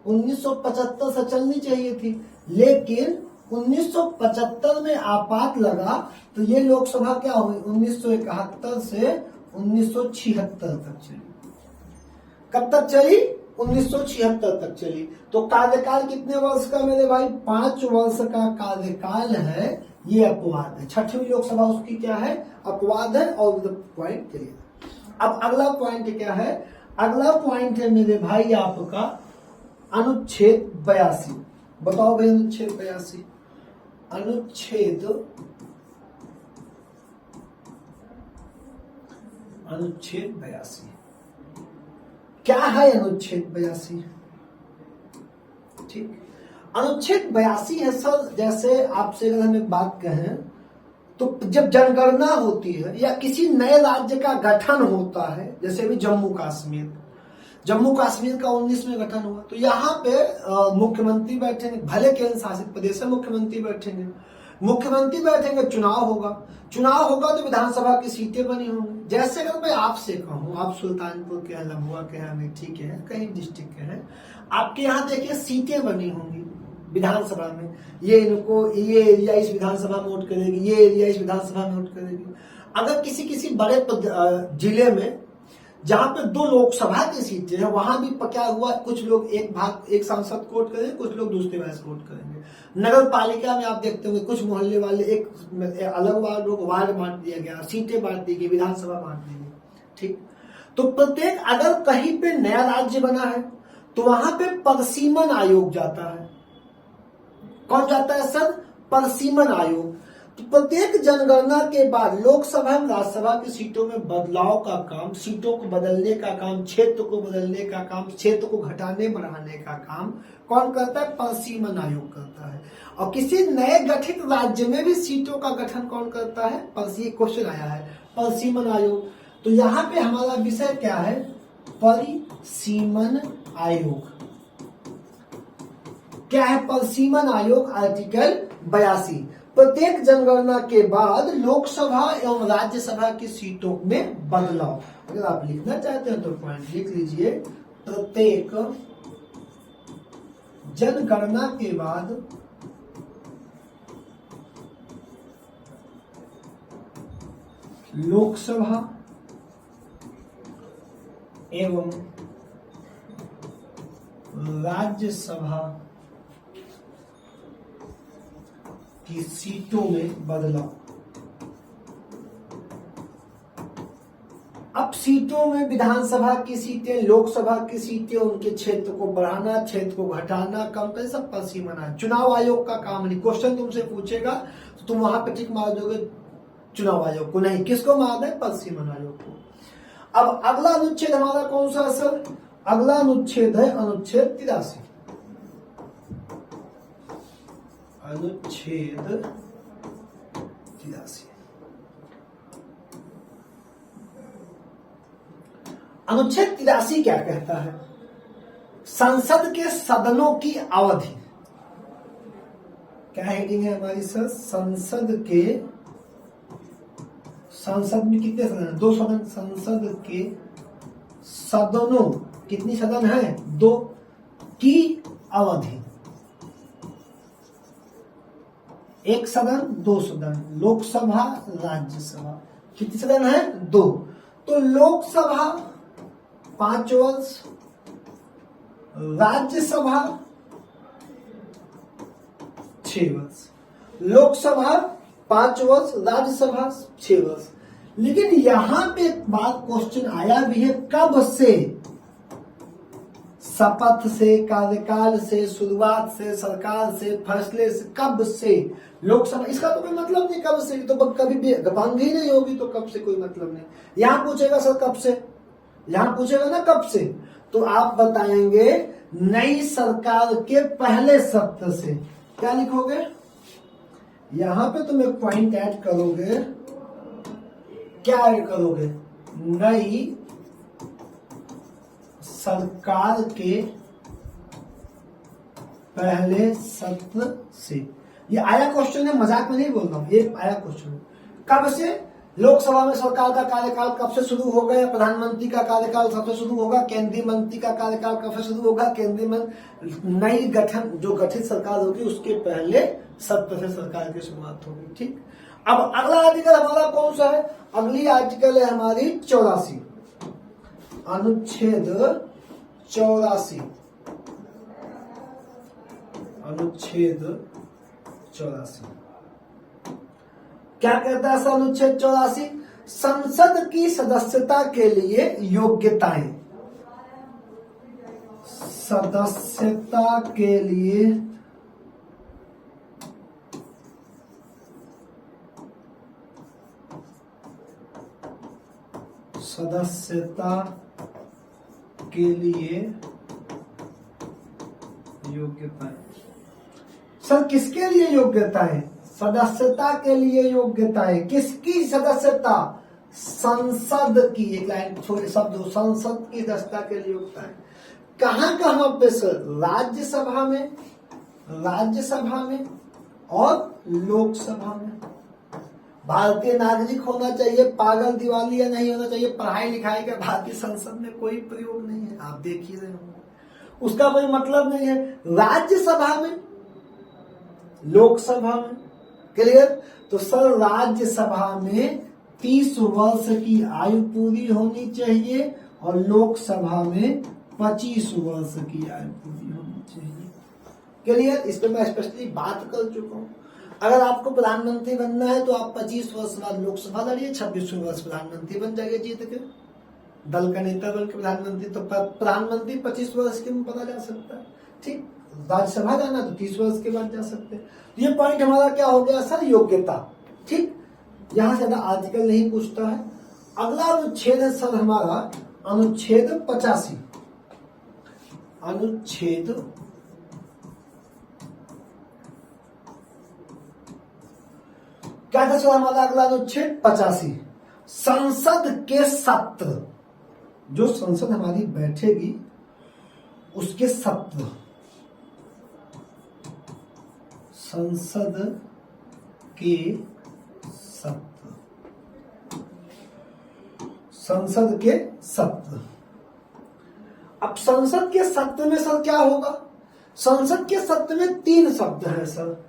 1975 से चलनी चाहिए थी, लेकिन 1975 में आपात लगा तो ये लोकसभा क्या हुई 1971 से 1976 तक चली। कब तक चली? 1976 तक चली। तो कार्यकाल कितने वर्ष का मेरे भाई? 5 वर्ष का कार्यकाल है। ये अपवाद है, छठवीं लोकसभा उसकी क्या है? अपवाद है। और पॉइंट क्लियर। अब अगला पॉइंट क्या है? अगला पॉइंट है मेरे भाई आपका अनुच्छेद 82। बताओ भाई अनुच्छेद 82। अनुच्छेद 82 क्या है? अनुच्छेद 82 ठीक, अनुच्छेद 82 है सर, जैसे आपसे अगर हम एक बात कहें तो जब जनगणना होती है या किसी नए राज्य का गठन होता है, जैसे भी जम्मू कश्मीर का 19 में गठन हुआ, तो यहाँ पे मुख्यमंत्री बैठेंगे, भले केंद्र शासित प्रदेश से मुख्यमंत्री बैठेंगे, चुनाव होगा तो विधानसभा की सीटें बनी होंगी। जैसे अगर मैं आपसे कहूँ, आप सुल्तानपुर के हैं, लम्बुआ के हैं, अमेठी के हैं, कहीं डिस्ट्रिक्ट के हैं, आपके यहाँ देखिए सीटें बनी होंगी विधानसभा में, ये एरिया इस विधानसभा में वोट करेगी, ये एरिया इस विधानसभा में वोट करेगी। अगर किसी बड़े जिले में जहां पे 2 लोकसभा की सीटें हैं, वहां भी क्या हुआ, कुछ लोग एक सांसद को वोट करेंगे, कुछ लोग दूसरे वाले को वोट करेंगे। नगर पालिका में आप देखते होंगे कुछ मोहल्ले वाले एक अलग वार्ड बांट दिया गया, सीटें बांट दी गई, विधानसभा बांट दी गई। ठीक, तो प्रत्येक अगर कहीं पे नया राज्य बना है तो वहां पे परसीमन आयोग जाता है। कौन जाता है सर? परसीमन आयोग। तो प्रत्येक जनगणना के बाद लोकसभा और राज्यसभा की सीटों में बदलाव का काम, सीटों को बदलने का काम, क्षेत्र को बदलने का काम, क्षेत्र को घटाने बढ़ाने का काम कौन करता है? परसीमन आयोग करता है। और किसी नए गठित राज्य में भी सीटों का गठन कौन करता है? क्वेश्चन आया है, परसीमन आयोग। तो यहाँ पे हमारा विषय क्या है? परिसीमन आयोग। क्या है परसीमन आयोग? आर्टिकल 82। प्रत्येक जनगणना के बाद लोकसभा एवं राज्यसभा की सीटों में बदलाव। अगर आप लिखना चाहते हैं तो पॉइंट लिख लीजिए। प्रत्येक जनगणना के बाद लोकसभा एवं राज्यसभा की सीटों में बदलाव। अब सीटों में विधानसभा की सीटें, लोकसभा की सीटें, उनके क्षेत्र को बढ़ाना, क्षेत्र को घटाना, कम कर, सब परसीमन आयोग। चुनाव आयोग का काम नहीं। क्वेश्चन तुमसे पूछेगा तो तुम वहां पे टिक मार दोगे चुनाव आयोग को, नहीं, किसको मारना है? परसीमन आयोग को। अब अगला अनुच्छेद हमारा कौन सा है सर? अगला अनुच्छेद है अनुच्छेद 83। अनुच्छेद 83। अनुच्छेद 83 क्या कहता है? संसद के सदनों की अवधि। क्या हेडिंग है हमारी सर? संसद में कितने सदन है? 2 सदन। संसद के सदनों, कितनी सदन है? 2 की अवधि। 1 सदन, 2 सदन, लोकसभा, राज्यसभा। कितनी सदन है? 2। तो लोकसभा 5 वर्ष, राज्यसभा 6 वर्ष। लोकसभा 5 वर्ष, राज्यसभा 6 वर्ष। लेकिन यहां पे एक बात क्वेश्चन आया भी है, कब से? शपथ से, कार्यकाल से, शुरुआत से, सरकार से, फैसले से, कब से लोकसभा? इसका तो कोई मतलब नहीं कब से, तो कभी भी बंद ही नहीं होगी तो कब से कोई मतलब नहीं। यहां पूछेगा सर कब से, यहां पूछेगा ना कब से, तो आप बताएंगे नई सरकार के पहले सत्र से। क्या लिखोगे? यहां पे तुम एक पॉइंट ऐड करोगे, क्या ऐड करोगे, नई सरकार के पहले सत्र से। ये आया क्वेश्चन है, मजाक में नहीं बोल रहा हूं, ये आया क्वेश्चन है। कब से? लोकसभा में सरकार का कार्यकाल कब से शुरू होगा, या प्रधानमंत्री का कार्यकाल कब से शुरू होगा, केंद्रीय मंत्री का कार्यकाल कब से शुरू होगा, केंद्रीय मंत्री नई गठन जो गठित सरकार होगी उसके पहले सत्र से सरकार की शुरुआत होगी। ठीक, अब अगला आर्टिकल हमारा कौन सा है? अगली आर्टिकल है हमारी 84, अनुच्छेद 84, अनुच्छेद 84 क्या कहता है? अनुच्छेद 84 संसद की सदस्यता के लिए योग्यताएं, सदस्यता के लिए योग्यताएं। सर किसके लिए योग्यताएं? सदस्यता के लिए योग्यताएं। किसकी सदस्यता? संसद की। एक लाइन छोटे शब्द, संसद की सदस्यता के लिए योग्यताएं कहां कहां पे सर? राज्यसभा में, राज्यसभा में और लोकसभा में। भारतीय नागरिक होना चाहिए, पागल दिवालिया नहीं होना चाहिए, पढ़ाई लिखाई का भारतीय संसद में कोई प्रयोग नहीं है, आप देख ही रहे हो, उसका कोई मतलब नहीं है। राज्यसभा में, लोकसभा में, क्लियर? तो सर राज्यसभा में 30 वर्ष की आयु पूरी होनी चाहिए और लोकसभा में 25 वर्ष की आयु पूरी होनी चाहिए। क्लियर? इस पर मैं स्पेशली बात कर चुका हूं। अगर आपको प्रधानमंत्री बनना है तो आप 25 वर्ष बाद लोकसभा लड़िए, 26वें वर्ष प्रधानमंत्री बन जाइए जीत के, दल का नेता बन के प्रधानमंत्री। तो प्रधानमंत्री 25 वर्ष के में पता जा सकता है। ठीक, राज्यसभा जाना तो 30 वर्ष के बाद जा सकते हैं। ये पॉइंट हमारा क्या हो गया सर? योग्यता। ठीक, यहां से आर्टिकल नहीं पूछता है। अगला अनुच्छेद है सर हमारा अनुच्छेद 85, अनुच्छेद 85 संसद के सत्र, जो संसद हमारी बैठेगी उसके सत्र, संसद के सत्र, संसद के सत्र। अब संसद के सत्र में सर क्या होगा? संसद के सत्र में 3 शब्द हैं सर।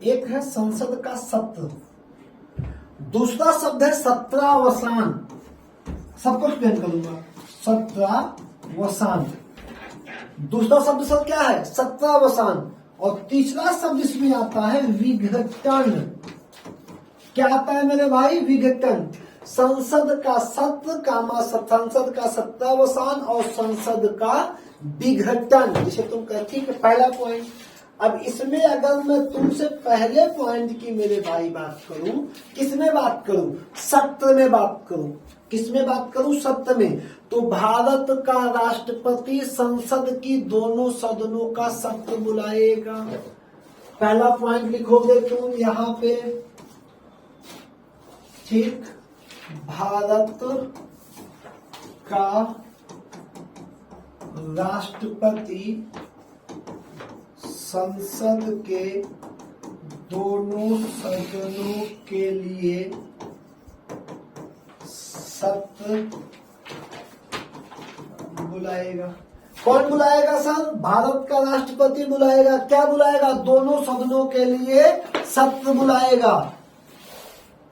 एक है संसद का सत्र, दूसरा शब्द है सत्रावसान, सबको एक्सप्लेन करूंगा, सत्रावसान। दूसरा शब्द सर क्या है? सत्रावसान। और तीसरा शब्द इसमें आता है विघटन। क्या आता है मेरे भाई? विघटन। संसद का सत्र कामा संसद का सत्रावसान और संसद का विघटन, जिसे तुम कहती है पहला पॉइंट। अब इसमें अगर मैं तुमसे पहले पॉइंट की मेरे भाई बात करूं, किसमें बात करूं? सत्र में बात करूं। किसमें बात करूं? सत्र में। तो भारत का राष्ट्रपति संसद की दोनों सदनों का सत्र बुलाएगा। पहला पॉइंट लिखोगे तुम यहां पे, ठीक, भारत का राष्ट्रपति संसद के दोनों सदनों के लिए सत्र बुलाएगा। कौन बुलाएगा सर? भारत का राष्ट्रपति बुलाएगा। क्या बुलाएगा? दोनों सदनों के लिए सत्र बुलाएगा।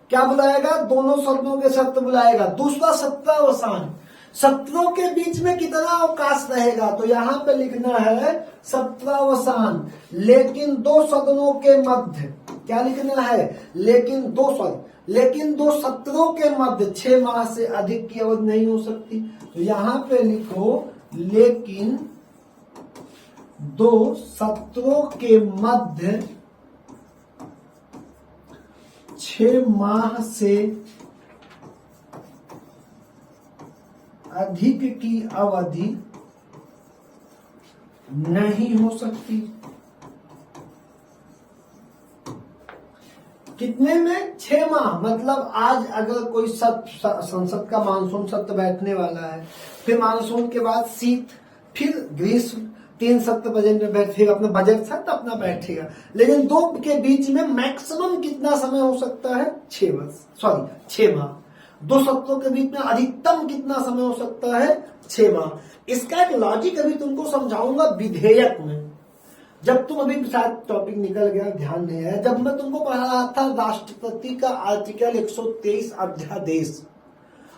क्या बुलाएगा? दोनों सदनों के सत्र बुलाएगा। दूसरा सत्रावसान, सत्रों के बीच में कितना अवकाश रहेगा? तो यहां पे लिखना है सत्रावसान, लेकिन 2 सदनों के मध्य। क्या लिखना है? लेकिन 2 सत्रों के मध्य 6 माह से अधिक की अवधि नहीं हो सकती। तो यहां पे लिखो लेकिन 2 सत्रों के मध्य 6 माह से अधिक की अवधि नहीं हो सकती। कितने में? 6 माह। मतलब आज अगर कोई संसद का मानसून सत्र बैठने वाला है, फिर मानसून के बाद शीत, फिर ग्रीष्म, 3 सत्र बजट में बैठ, फिर अपना बजट सत्र अपना बैठेगा। लेकिन दो के बीच में मैक्सिमम कितना समय हो सकता है? 6 माह। 2 सत्रों के बीच में अधिकतम कितना समय हो सकता है? 6 माह। इसका एक लॉजिक अभी तुमको समझाऊंगा विधेयक में। जब तुम अभी शायद टॉपिक निकल गया, ध्यान नहीं आया, जब मैं तुमको पढ़ा रहा था राष्ट्रपति का आर्टिकल 123 अध्यादेश।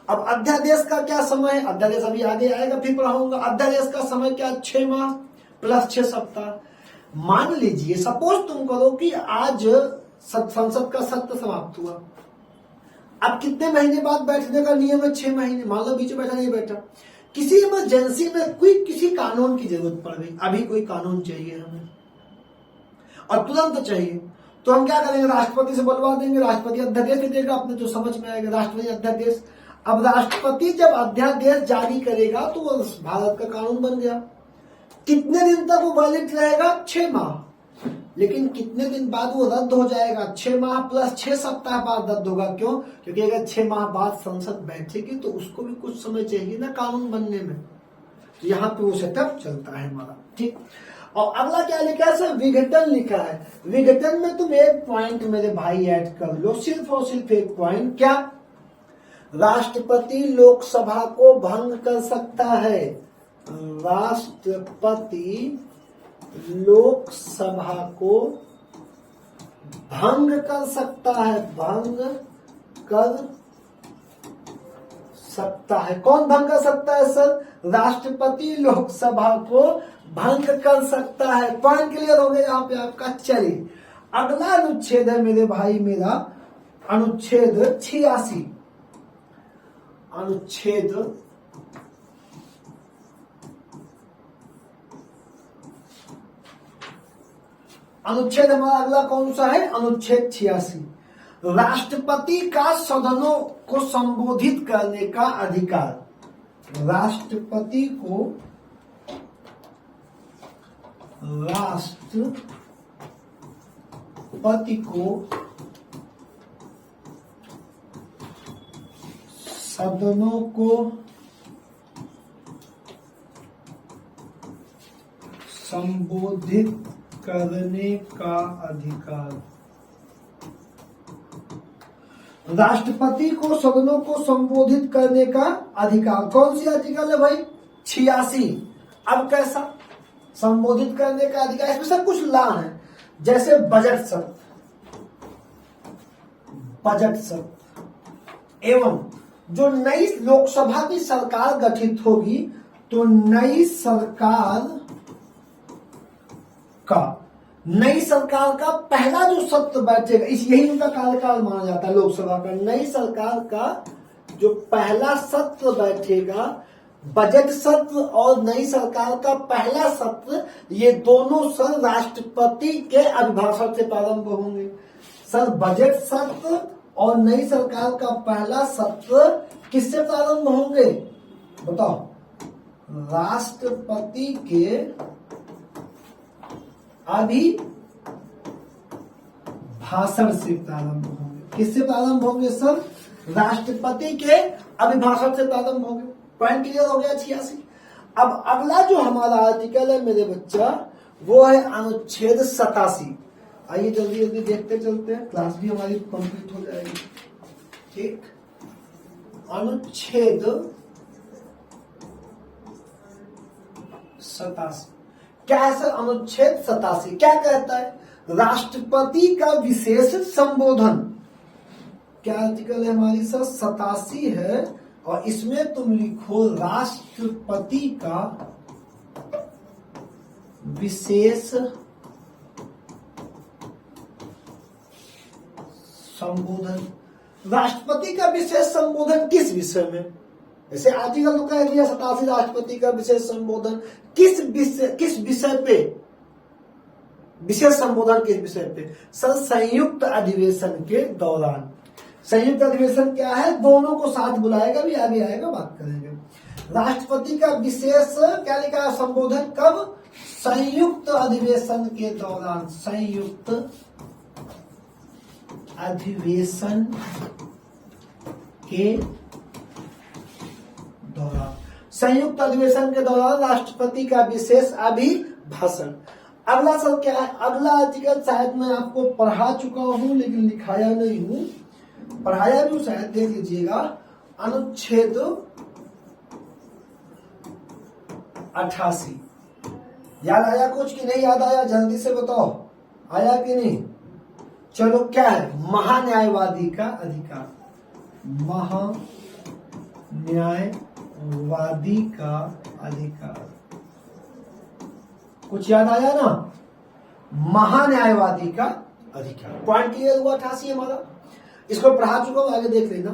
अब अध्यादेश का क्या समय है? अध्यादेश अभी आगे आएगा, फिर पढ़ाऊंगा। अध्यादेश का समय क्या? 6 माह प्लस 6 सप्ताह। मान लीजिए, सपोज तुम करो कि आज संसद का सत्र समाप्त हुआ। अब कितने महीने बाद बैठने का नियम है? 6 महीने। मान लो बीच में बैठा, नहीं बैठा, किसी इमरजेंसी में कोई किसी कानून की जरूरत पड़ गई, अभी कोई कानून चाहिए हमें और तुरंत चाहिए, तो हम क्या करेंगे? राष्ट्रपति से बुलवा देंगे, राष्ट्रपति अध्यादेश देगा, अपने जो समझ में आएगा राष्ट्रपति अध्यादेश। अब राष्ट्रपति जब अध्यादेश जारी करेगा तो वो भारत का कानून बन गया। कितने दिन तक वो वैलिड रहेगा? 6 माह। लेकिन कितने दिन बाद वो रद्द हो जाएगा? 6 माह प्लस 6 सप्ताह बाद रद्द होगा। क्यों? क्योंकि अगर 6 माह बाद संसद बैठेगी तो उसको भी कुछ समय चाहिए ना कानून बनने में। तो यहाँ पे वो सेटअप चलता है हमारा, ठीक। और अगला क्या लिखा है सर? विघटन लिखा है। विघटन में तुम एक पॉइंट मेरे भाई ऐड कर लो, सिर्फ और सिर्फ एक पॉइंट। क्या? राष्ट्रपति लोकसभा को भंग कर सकता है। राष्ट्रपति लोकसभा को भंग कर सकता है। भंग कर सकता है। कौन भंग कर सकता है सर? राष्ट्रपति लोकसभा को भंग कर सकता है। पॉइंट क्लियर हो गया यहाँ पे आपका। चलिए अगला अनुच्छेद है मेरे भाई मेरा, अनुच्छेद 86। अनुच्छेद हमारा अगला कौन सा है? अनुच्छेद 86। राष्ट्रपति का सदनों को संबोधित करने का अधिकार। राष्ट्रपति को सदनों को संबोधित करने का अधिकार। राष्ट्रपति को सदनों को संबोधित करने का अधिकार। कौन सी आर्टिकल है भाई? 86। अब कैसा संबोधित करने का अधिकार? इसमें सब कुछ ला है, जैसे बजट सत्र एवं जो नई लोकसभा की सरकार गठित होगी तो नई सरकार का पहला जो सत्र बैठेगा, यही उनका कार्यकाल माना जाता है लोकसभा का। नई सरकार का जो पहला सत्र बैठेगा, बजट सत्र और नई सरकार का पहला सत्र, ये दोनों सर राष्ट्रपति के अभिभाषण से प्रारंभ होंगे। सर बजट सत्र और नई सरकार का पहला सत्र किससे प्रारंभ होंगे बताओ? राष्ट्रपति के अभिभाषण से प्रारंभ होंगे। किससे प्रारंभ होंगे सर? राष्ट्रपति के अभिभाषण से प्रारंभ होंगे। पॉइंट क्लियर हो गया 86। अब अगला जो हमारा आर्टिकल है मेरे बच्चा, वो है अनुच्छेद 87। आइए जल्दी जल्दी देखते चलते हैं, क्लास भी हमारी कंप्लीट हो जाएगी, ठीक। अनुच्छेद 87 क्या है सर? अनुच्छेद 87 क्या कहता है? राष्ट्रपति का विशेष संबोधन। क्या आर्टिकल है हमारी सर? 87 है। और इसमें तुम लिखो राष्ट्रपति का विशेष संबोधन। राष्ट्रपति का विशेष संबोधन किस विषय में? जैसे आर्टिकल तो कह दिया 87 राष्ट्रपति का विशेष संबोधन किस विषय पे? विशेष संबोधन किस विषय पे? सर संयुक्त अधिवेशन के दौरान। संयुक्त अधिवेशन क्या है? दोनों को साथ बुलाएगा, भी आगे आएगा, बात करेंगे। राष्ट्रपति का विशेष क्या लिखा है? संबोधन कब? संयुक्त अधिवेशन के दौरान। संयुक्त अधिवेशन के दौरान, संयुक्त अधिवेशन के दौरान राष्ट्रपति का विशेष अभिभाषण। अगला सब क्या है? अगला आर्टिकल शायद मैं आपको पढ़ा चुका हूं लेकिन लिखाया नहीं हूं, पढ़ाया भी शायद, देख लीजिएगा। अनुच्छेद 88। याद आया कुछ कि नहीं याद आया? जल्दी से बताओ, आया कि नहीं? चलो, क्या है? महान्यायवादी का अधिकार, महान्यायवादी का अधिकार। कुछ याद आया ना? महान्यायवादी का अधिकार। पॉइंट क्लियर हुआ? 88 हमारा, इसको पढ़ा चुका हूं, आगे देख लेना।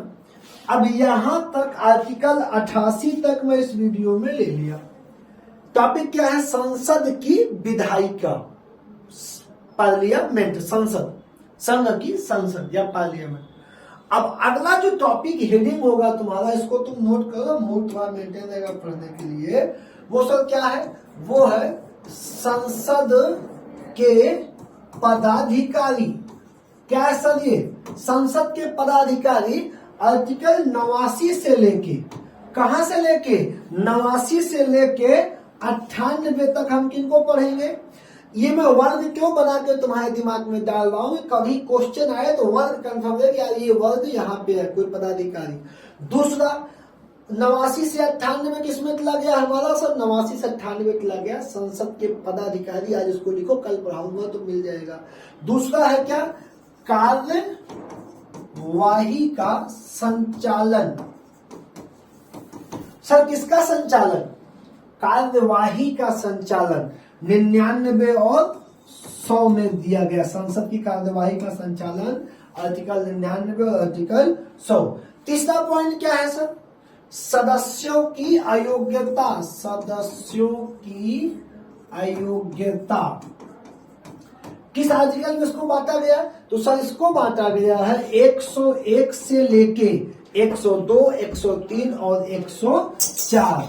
अब यहां तक आर्टिकल 88 तक मैं इस वीडियो में ले लिया। टॉपिक क्या है? संसद की विधायिका, पार्लियामेंट, संसद, संघ की संसद या पार्लियामेंट। अब अगला जो टॉपिक हेडिंग होगा तुम्हारा, इसको तुम नोट करो, मूड थोड़ा मेंटेन रहेगा पढ़ने के लिए। वो सब क्या है? वो है संसद के पदाधिकारी। क्या है सर? ये संसद के पदाधिकारी आर्टिकल 89 से लेके, कहां से लेके? 89 से लेके 98 तक हम किनको पढ़ेंगे? ये मैं वर्ग क्यों बना के तुम्हारे दिमाग में डाल रहा हूं? कभी क्वेश्चन आए तो वर्ग कंफर्म है कि यार ये वर्ग यहाँ पे है, कोई पदाधिकारी। दूसरा, 89 से 98 किसमें चला गया हमारा सर? 89 से 98 चला गया संसद के पदाधिकारी। आज इसको लिखो, कल पढ़ाऊंगा तो मिल जाएगा। दूसरा है क्या? कार्यवाही का संचालन। सर किसका संचालन? कार्यवाही का संचालन 99 और 100 में दिया गया। संसद की कार्यवाही का संचालन आर्टिकल 99 और आर्टिकल 100। तीसरा पॉइंट क्या है सर? सदस्यों की अयोग्यता, सदस्यों की अयोग्यता। किस आर्टिकल में इसको बांटा गया? तो सर इसको बांटा गया है 101 से लेके 102, 103 और 104।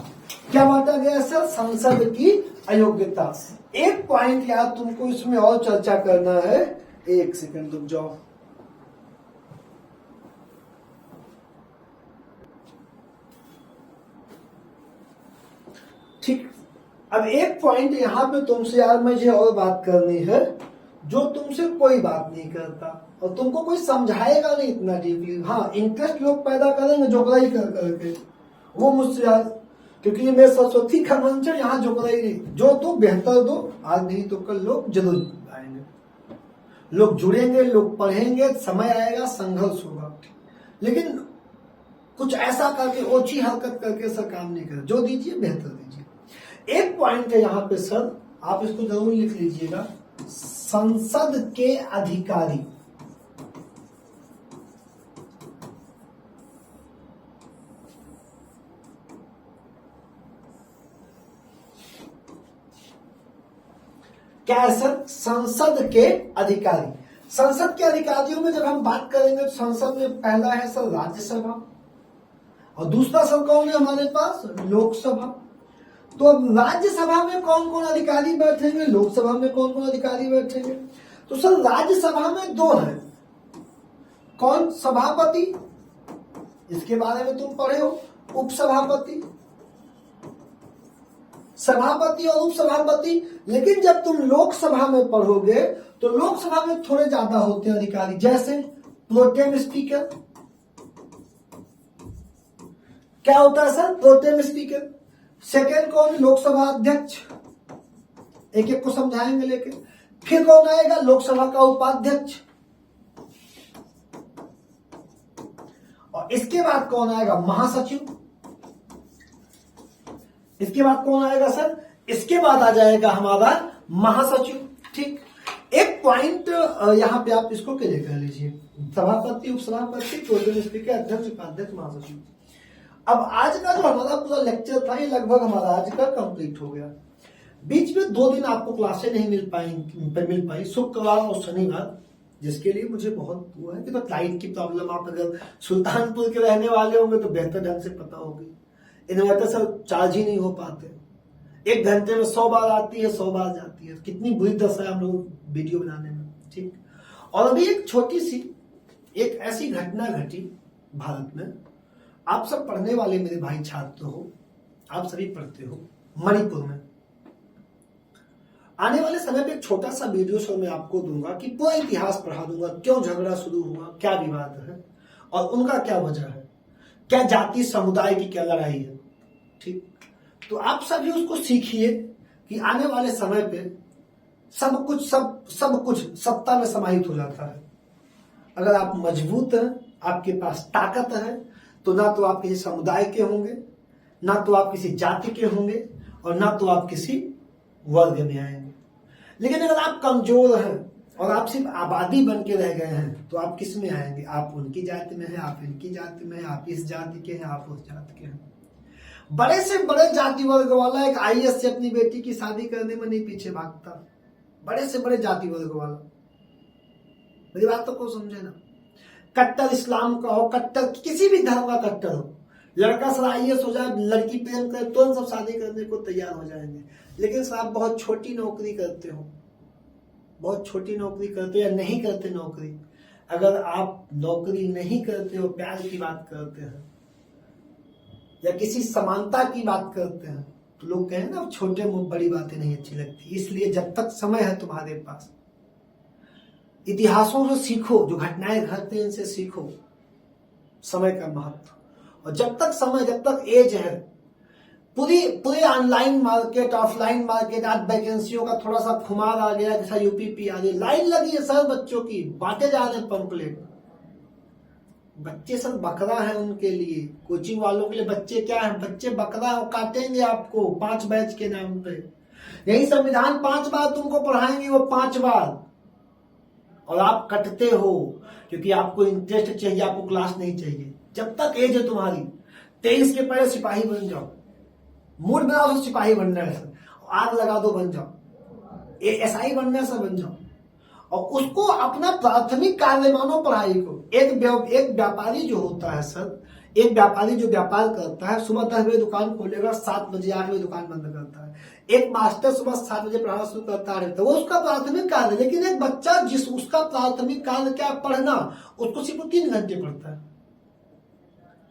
क्या बांटा गया सर? संसद की अयोग्यता। एक पॉइंट यार तुमको इसमें और चर्चा करना है, एक सेकंड रुक जाओ। ठीक, अब एक पॉइंट यहां पे तुमसे यार मुझे और बात करनी है, जो तुमसे कोई बात नहीं करता और तुमको कोई समझाएगा नहीं इतना डीपली। हाँ, इंटरेस्ट लोग पैदा करेंगे जोकराई कर करके, वो मुझसे यार, क्योंकि मैं सरस्वती का मंच है, यहाँ जोकराई नहीं। जो तो बेहतर दो, आज नहीं तो कल लोग जरूर आएंगे, लोग जुड़ेंगे, लोग पढ़ेंगे, समय आएगा, संघर्ष होगा। लेकिन कुछ ऐसा करके ओछी हरकत करके सर काम नहीं कर, जो दीजिए बेहतर दीजिए। एक पॉइंट है यहाँ पे सर, आप इसको जरूर लिख लीजिएगा। संसद के अधिकारी, क्या है सर? संसद के अधिकारी। संसद के अधिकारियों में जब हम बात करेंगे तो संसद में पहला है सर राज्यसभा, और दूसरा सर कौन है हमारे पास? लोकसभा। तो अब राज्यसभा में कौन कौन अधिकारी बैठेंगे, लोकसभा में कौन कौन अधिकारी बैठेंगे? तो सर राज्यसभा में दो है। कौन? सभापति, इसके बारे में तुम पढ़े हो, उपसभापति, सभापति और उपसभापति। लेकिन जब तुम लोकसभा में पढ़ोगे तो लोकसभा में थोड़े ज्यादा होते हैं अधिकारी, जैसे प्रोटेम स्पीकर। क्या होता है सर? Pro tem speaker. सेकेंड कौन? लोकसभा अध्यक्ष। एक एक को समझाएंगे लेकिन। फिर कौन आएगा? लोकसभा का उपाध्यक्ष। और इसके बाद कौन आएगा? महासचिव। इसके बाद कौन आएगा सर? इसके बाद आ जाएगा हमारा महासचिव। ठीक, एक पॉइंट यहां पे आप इसको क्लियर कर लीजिए। सभापति, उपसभापति, प्रोटेम स्पीकर, अध्यक्ष, उपाध्यक्ष, महासचिव। अब आज का जो हमारा पूरा लेक्चर था ये लगभग हमारा आज का कंप्लीट हो गया। बीच में 2 दिन आपको क्लासें नहीं मिल पाई, शुक्रवार और शनिवार, जिसके लिए मुझे बहुत वो है कि तो लाइट की प्रॉब्लम, आप अगर सुल्तानपुर के रहने वाले होंगे तो बेहतर ढंग से पता होगी। इन्वर्टर से चार्ज ही नहीं हो पाते, 1 घंटे में 100 बार आती है, 100 बार जाती है। कितनी बुरी दशा है हम लोग वीडियो बनाने में। ठीक, और अभी एक छोटी सी एक ऐसी घटना घटी भारत में। आप सब पढ़ने वाले मेरे भाई छात्र हो, आप सभी पढ़ते हो। मणिपुर में आने वाले समय पे एक छोटा सा वीडियो शो मैं आपको दूंगा कि पूरा इतिहास पढ़ा दूंगा, क्यों झगड़ा शुरू हुआ, क्या विवाद है और उनका क्या वजह है, क्या जाति समुदाय की क्या लड़ाई है। ठीक, तो आप सभी उसको सीखिए कि आने वाले समय पे सब कुछ सत्ता में समाहित हो जाता है। अगर आप मजबूत हैं, आपके पास ताकत है, तो ना तो आप किसी समुदाय के होंगे, ना तो आप किसी जाति के होंगे और ना तो आप किसी वर्ग में आएंगे। लेकिन अगर आप कमजोर हैं और आप सिर्फ आबादी बन के रह गए हैं तो आप किस में आएंगे? आप उनकी जाति में हैं, आप इनकी जाति में हैं, आप इस जाति के हैं, आप उस जाति के हैं। बड़े से बड़े जाति वर्ग वाला एक आईएएस से अपनी बेटी की शादी करने में नहीं पीछे भागता। बड़े से बड़े जाति वर्ग वाला, मेरी बात तो को समझे ना। कट्टर इस्लाम का हो, कट्टर किसी भी धर्म का कट्टर हो, लड़का सर आईएएस हो जाए, लड़की प्रेम करे तो सब शादी करने को तैयार हो जाएंगे। लेकिन सर आप बहुत छोटी नौकरी करते हो, बहुत छोटी नौकरी करते हो या नहीं करते नौकरी, अगर आप नौकरी नहीं करते हो, प्यार की बात करते हैं या किसी समानता की बात करते हैं, तो लोग कहें ना छोटे मुंह बड़ी बातें नहीं अच्छी लगती। इसलिए जब तक समय है तुम्हारे पास, इतिहासों से सीखो, जो घटनाएं घटते हैं इनसे सीखो समय का महत्व। और जब तक समय, जब तक एज है, पूरे ऑनलाइन मार्केट, ऑफलाइन मार्केट, आज वैकेंसियों का थोड़ा सा खुमार आ गया, जैसा यूपीपी आ गई, लाइन लगी है सर बच्चों की, बांटे जा रहे हैं पंपलेट। बच्चे सर बकरा है उनके लिए, कोचिंग वालों के लिए बच्चे क्या है? बच्चे बकरा है, काटेंगे आपको 5 बैच के नाम पे। यही संविधान 5 बार तुमको पढ़ाएंगे, वो 5 बार, और आप कटते हो क्योंकि आपको इंटरेस्ट चाहिए, आपको क्लास नहीं चाहिए। जब तक एज है तुम्हारी 23 के पहले सिपाही बन जाओ, मूड बनाओ तो सिपाही बनना है सर, आग लगा दो बन जाओ, एसआई बनना है सर बन जाओ, और उसको अपना प्राथमिक कार्य मानो पढ़ाई को। एक व्यापारी जो होता है सर, एक व्यापारी जो व्यापार करता है, सुबह 10 बजे दुकान खोलेगा, 7 बजे 8 बजे दुकान बंद करता है। एक मास्टर सुबह 7 बजे पढ़ाना शुरू करता है, तो वो उसका प्राथमिक कार्य। लेकिन एक बच्चा जिस उसका प्राथमिक कार्य क्या पढ़ना, उसको सिर्फ 3 घंटे पढ़ता है,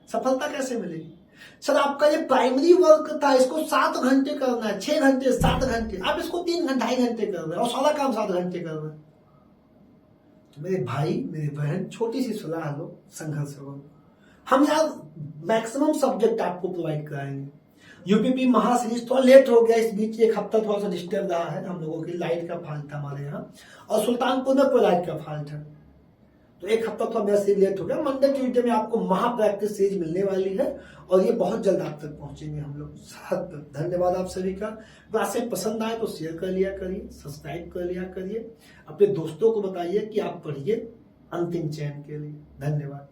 सफलता कैसे मिलेगी? सर आपका ये प्राइमरी वर्क था, इसको 7 घंटे करना है, 6 घंटे 7 घंटे, आप इसको 2.5 घंटे कर रहे हैं और सारा काम 7 घंटे कर रहे हैं। तो मेरे भाई मेरे बहन, छोटी सी सलाह लो, संघर्ष करो। हम यार मैक्सिमम सब्जेक्ट आपको प्रोवाइड कराएंगे। यूपीपी महासीरीज थोड़ा लेट हो गया, इस बीच एक हफ्ता थोड़ा सा डिस्टर्ब रहा है हम लोगों की, लाइट का फॉल्ट था हमारे यहाँ, और सुल्तानपुर में कोई लाइट का फॉल्ट है, तो एक हफ्ता थोड़ा मेरा सीरीज लेट हो गया। मंडे ट्यूजडे में आपको महा प्रैक्टिस सीरीज मिलने वाली है और ये बहुत जल्द आप तक पहुंचेंगे हम लोग साथ। धन्यवाद आप सभी का। क्लासेस पसंद आए तो शेयर कर लिया करिए, सब्सक्राइब कर लिया करिए, अपने दोस्तों को बताइए कि आप पढ़िए अंतिम चयन के लिए। धन्यवाद।